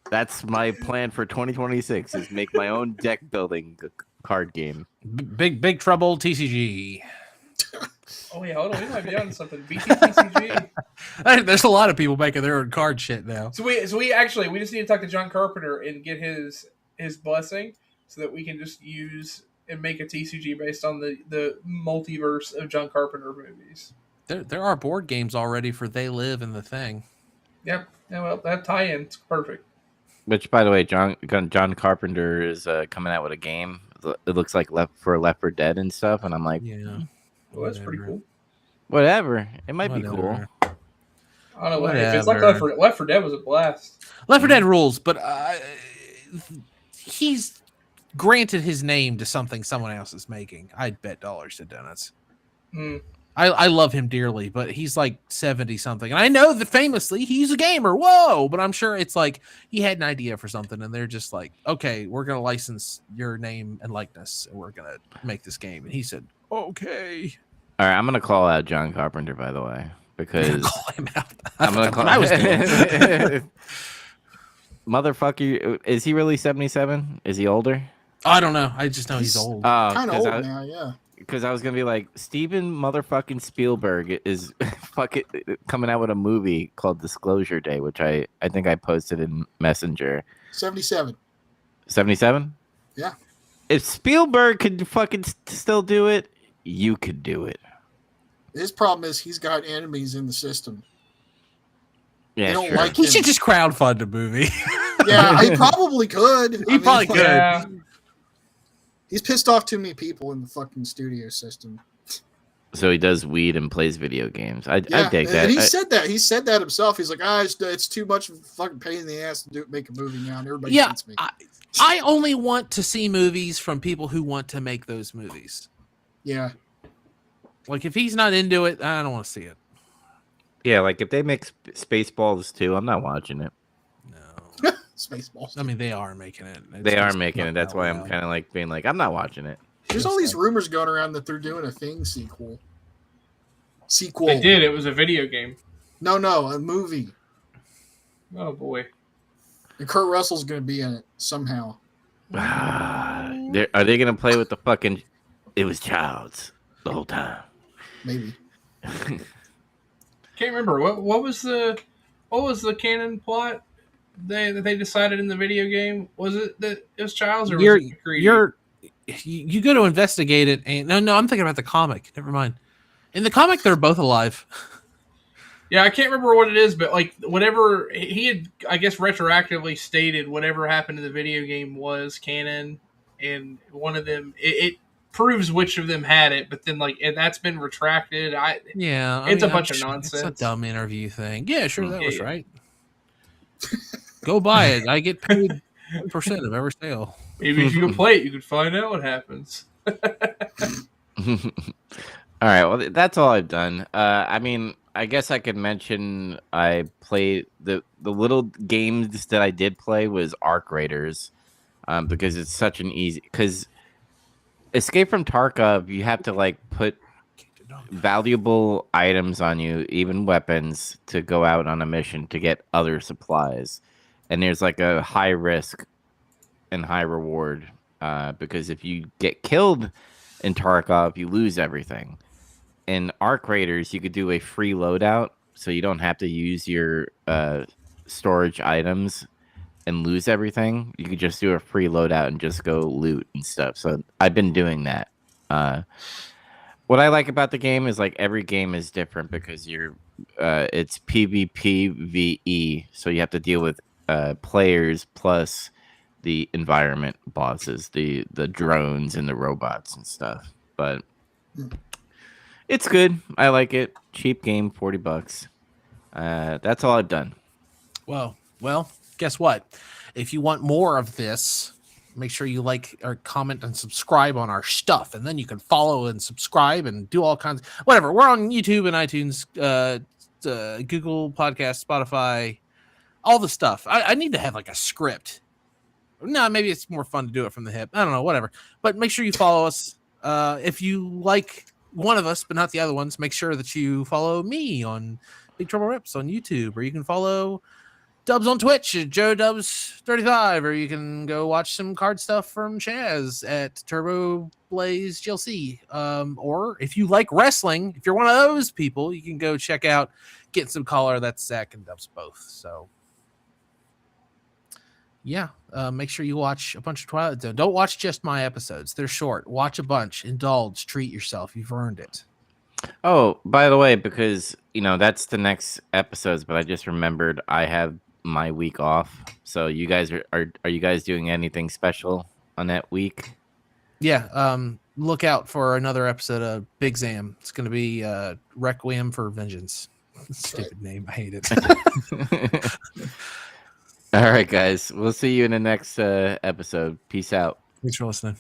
That's my plan for 2026, is make my own deck building card game. Big trouble TCG. Oh yeah, hold on. We might be on something. BTTCG. There's a lot of people making their own card shit now. So we just need to talk to John Carpenter and get his blessing, so that we can just use and make a TCG based on the multiverse of John Carpenter movies. There are board games already for They Live and The Thing. Yep. Yeah, well, that tie-in's perfect. Which, by the way, John Carpenter is coming out with a game. It looks like Left 4 Dead and stuff, and I'm like, yeah. Well, that's pretty cool. Whatever. It might be cool. I don't know. If it's like Left 4 Dead was a blast. Left 4 Dead rules, but he's granted his name to something someone else is making. I'd bet dollars to donuts. I love him dearly, but he's like 70-something. And I know that famously he's a gamer. Whoa! But I'm sure it's like he had an idea for something, and they're just like, okay, we're going to license your name and likeness, and we're going to make this game. And he said, okay. All right, I'm going to call out John Carpenter, by the way, because call him out. I'm going to call him. Motherfucker, is he really 77? Is he older? I don't know. I just know he's old. Kind of old now, yeah. because I was gonna be like, Steven motherfucking Spielberg is fucking coming out with a movie called Disclosure Day, which I think I posted in Messenger. 77. 77? Yeah. If Spielberg could fucking still do it, you could do it. His problem is he's got enemies in the system. Yeah, they don't sure. like He him. should just crowdfund a movie. Yeah, he probably could. He probably could. Yeah. He's pissed off too many people in the fucking studio system. So he does weed and plays video games. I Yeah, dig that. and he said that. He said that himself. He's like, it's too much of a fucking pain in the ass to make a movie now, and everybody hates me. I only want to see movies from people who want to make those movies. Yeah. Like, if he's not into it, I don't want to see it. Yeah, like if they make Spaceballs 2, I'm not watching it. No. Spaceballs. I mean, they are making it. They are making it. That's why I'm kind of like being like, I'm not watching it. There's all these rumors going around that they're doing a Thing sequel. They did. It was a video game. No, a movie. Oh, boy. And Kurt Russell's going to be in it somehow. Are they going to play with the fucking... It was Childs the whole time. Maybe. Can't remember. What was the canon plot that they decided in the video game? Was it that it was Childs or was it McCready? You go to investigate it, and no, I'm thinking about the comic. Never mind. In the comic, they're both alive. Yeah, I can't remember what it is, but like whatever he had, I guess retroactively stated whatever happened in the video game was canon, and one of them it proves which of them had it, but then like that's been retracted. It's a bunch of nonsense. It's a dumb interview thing. Yeah, sure, that was right. Go buy it. I get paid 1% of every sale. Maybe if you can play it, you could find out what happens. All right, well, that's all I've done. I mean, I guess I could mention I played the little games that I did play was Arc Raiders, because it's such an easy. Because Escape from Tarkov, you have to like put valuable items on you, even weapons, to go out on a mission to get other supplies, and there's like a high risk and high reward, because if you get killed in Tarkov, you lose everything. In Arc Raiders, you could do a free loadout, so you don't have to use your storage items and lose everything. You could just do a free loadout and just go loot and stuff. So I've been doing that. What I like about the game is like every game is different because it's PvPvE, so you have to deal with players plus the environment bosses, the drones and the robots and stuff. But it's good. I like it. Cheap game, $40. That's all I've done. Well, guess what? If you want more of this, make sure you like or comment and subscribe on our stuff, and then you can follow and subscribe and do all kinds. Whatever. We're on YouTube and iTunes, Google Podcasts, Spotify, all the stuff. I need to have like a script. No, maybe it's more fun to do it from the hip. I don't know, whatever. But make sure you follow us. If you like one of us, but not the other ones, make sure that you follow me on Big Trouble Rips on YouTube, or you can follow Dubs on Twitch at Joe Dubs 35, or you can go watch some card stuff from Chaz at Turbo Blaze GLC. Or if you like wrestling, if you're one of those people, you can go check out Getting Some Color. That's Zach and Dubs both. So yeah, make sure you watch a bunch of Twilight Zone. Don't watch just my episodes. They're short. Watch a bunch. Indulge. Treat yourself. You've earned it. Oh, by the way, because, that's the next episodes, but I just remembered I have my week off. So you guys are you guys doing anything special on that week? Yeah. Look out for another episode of Big Zam. It's going to be Requiem for Vengeance. Stupid name. I hate it. All right, guys. We'll see you in the next episode. Peace out. Thanks for listening.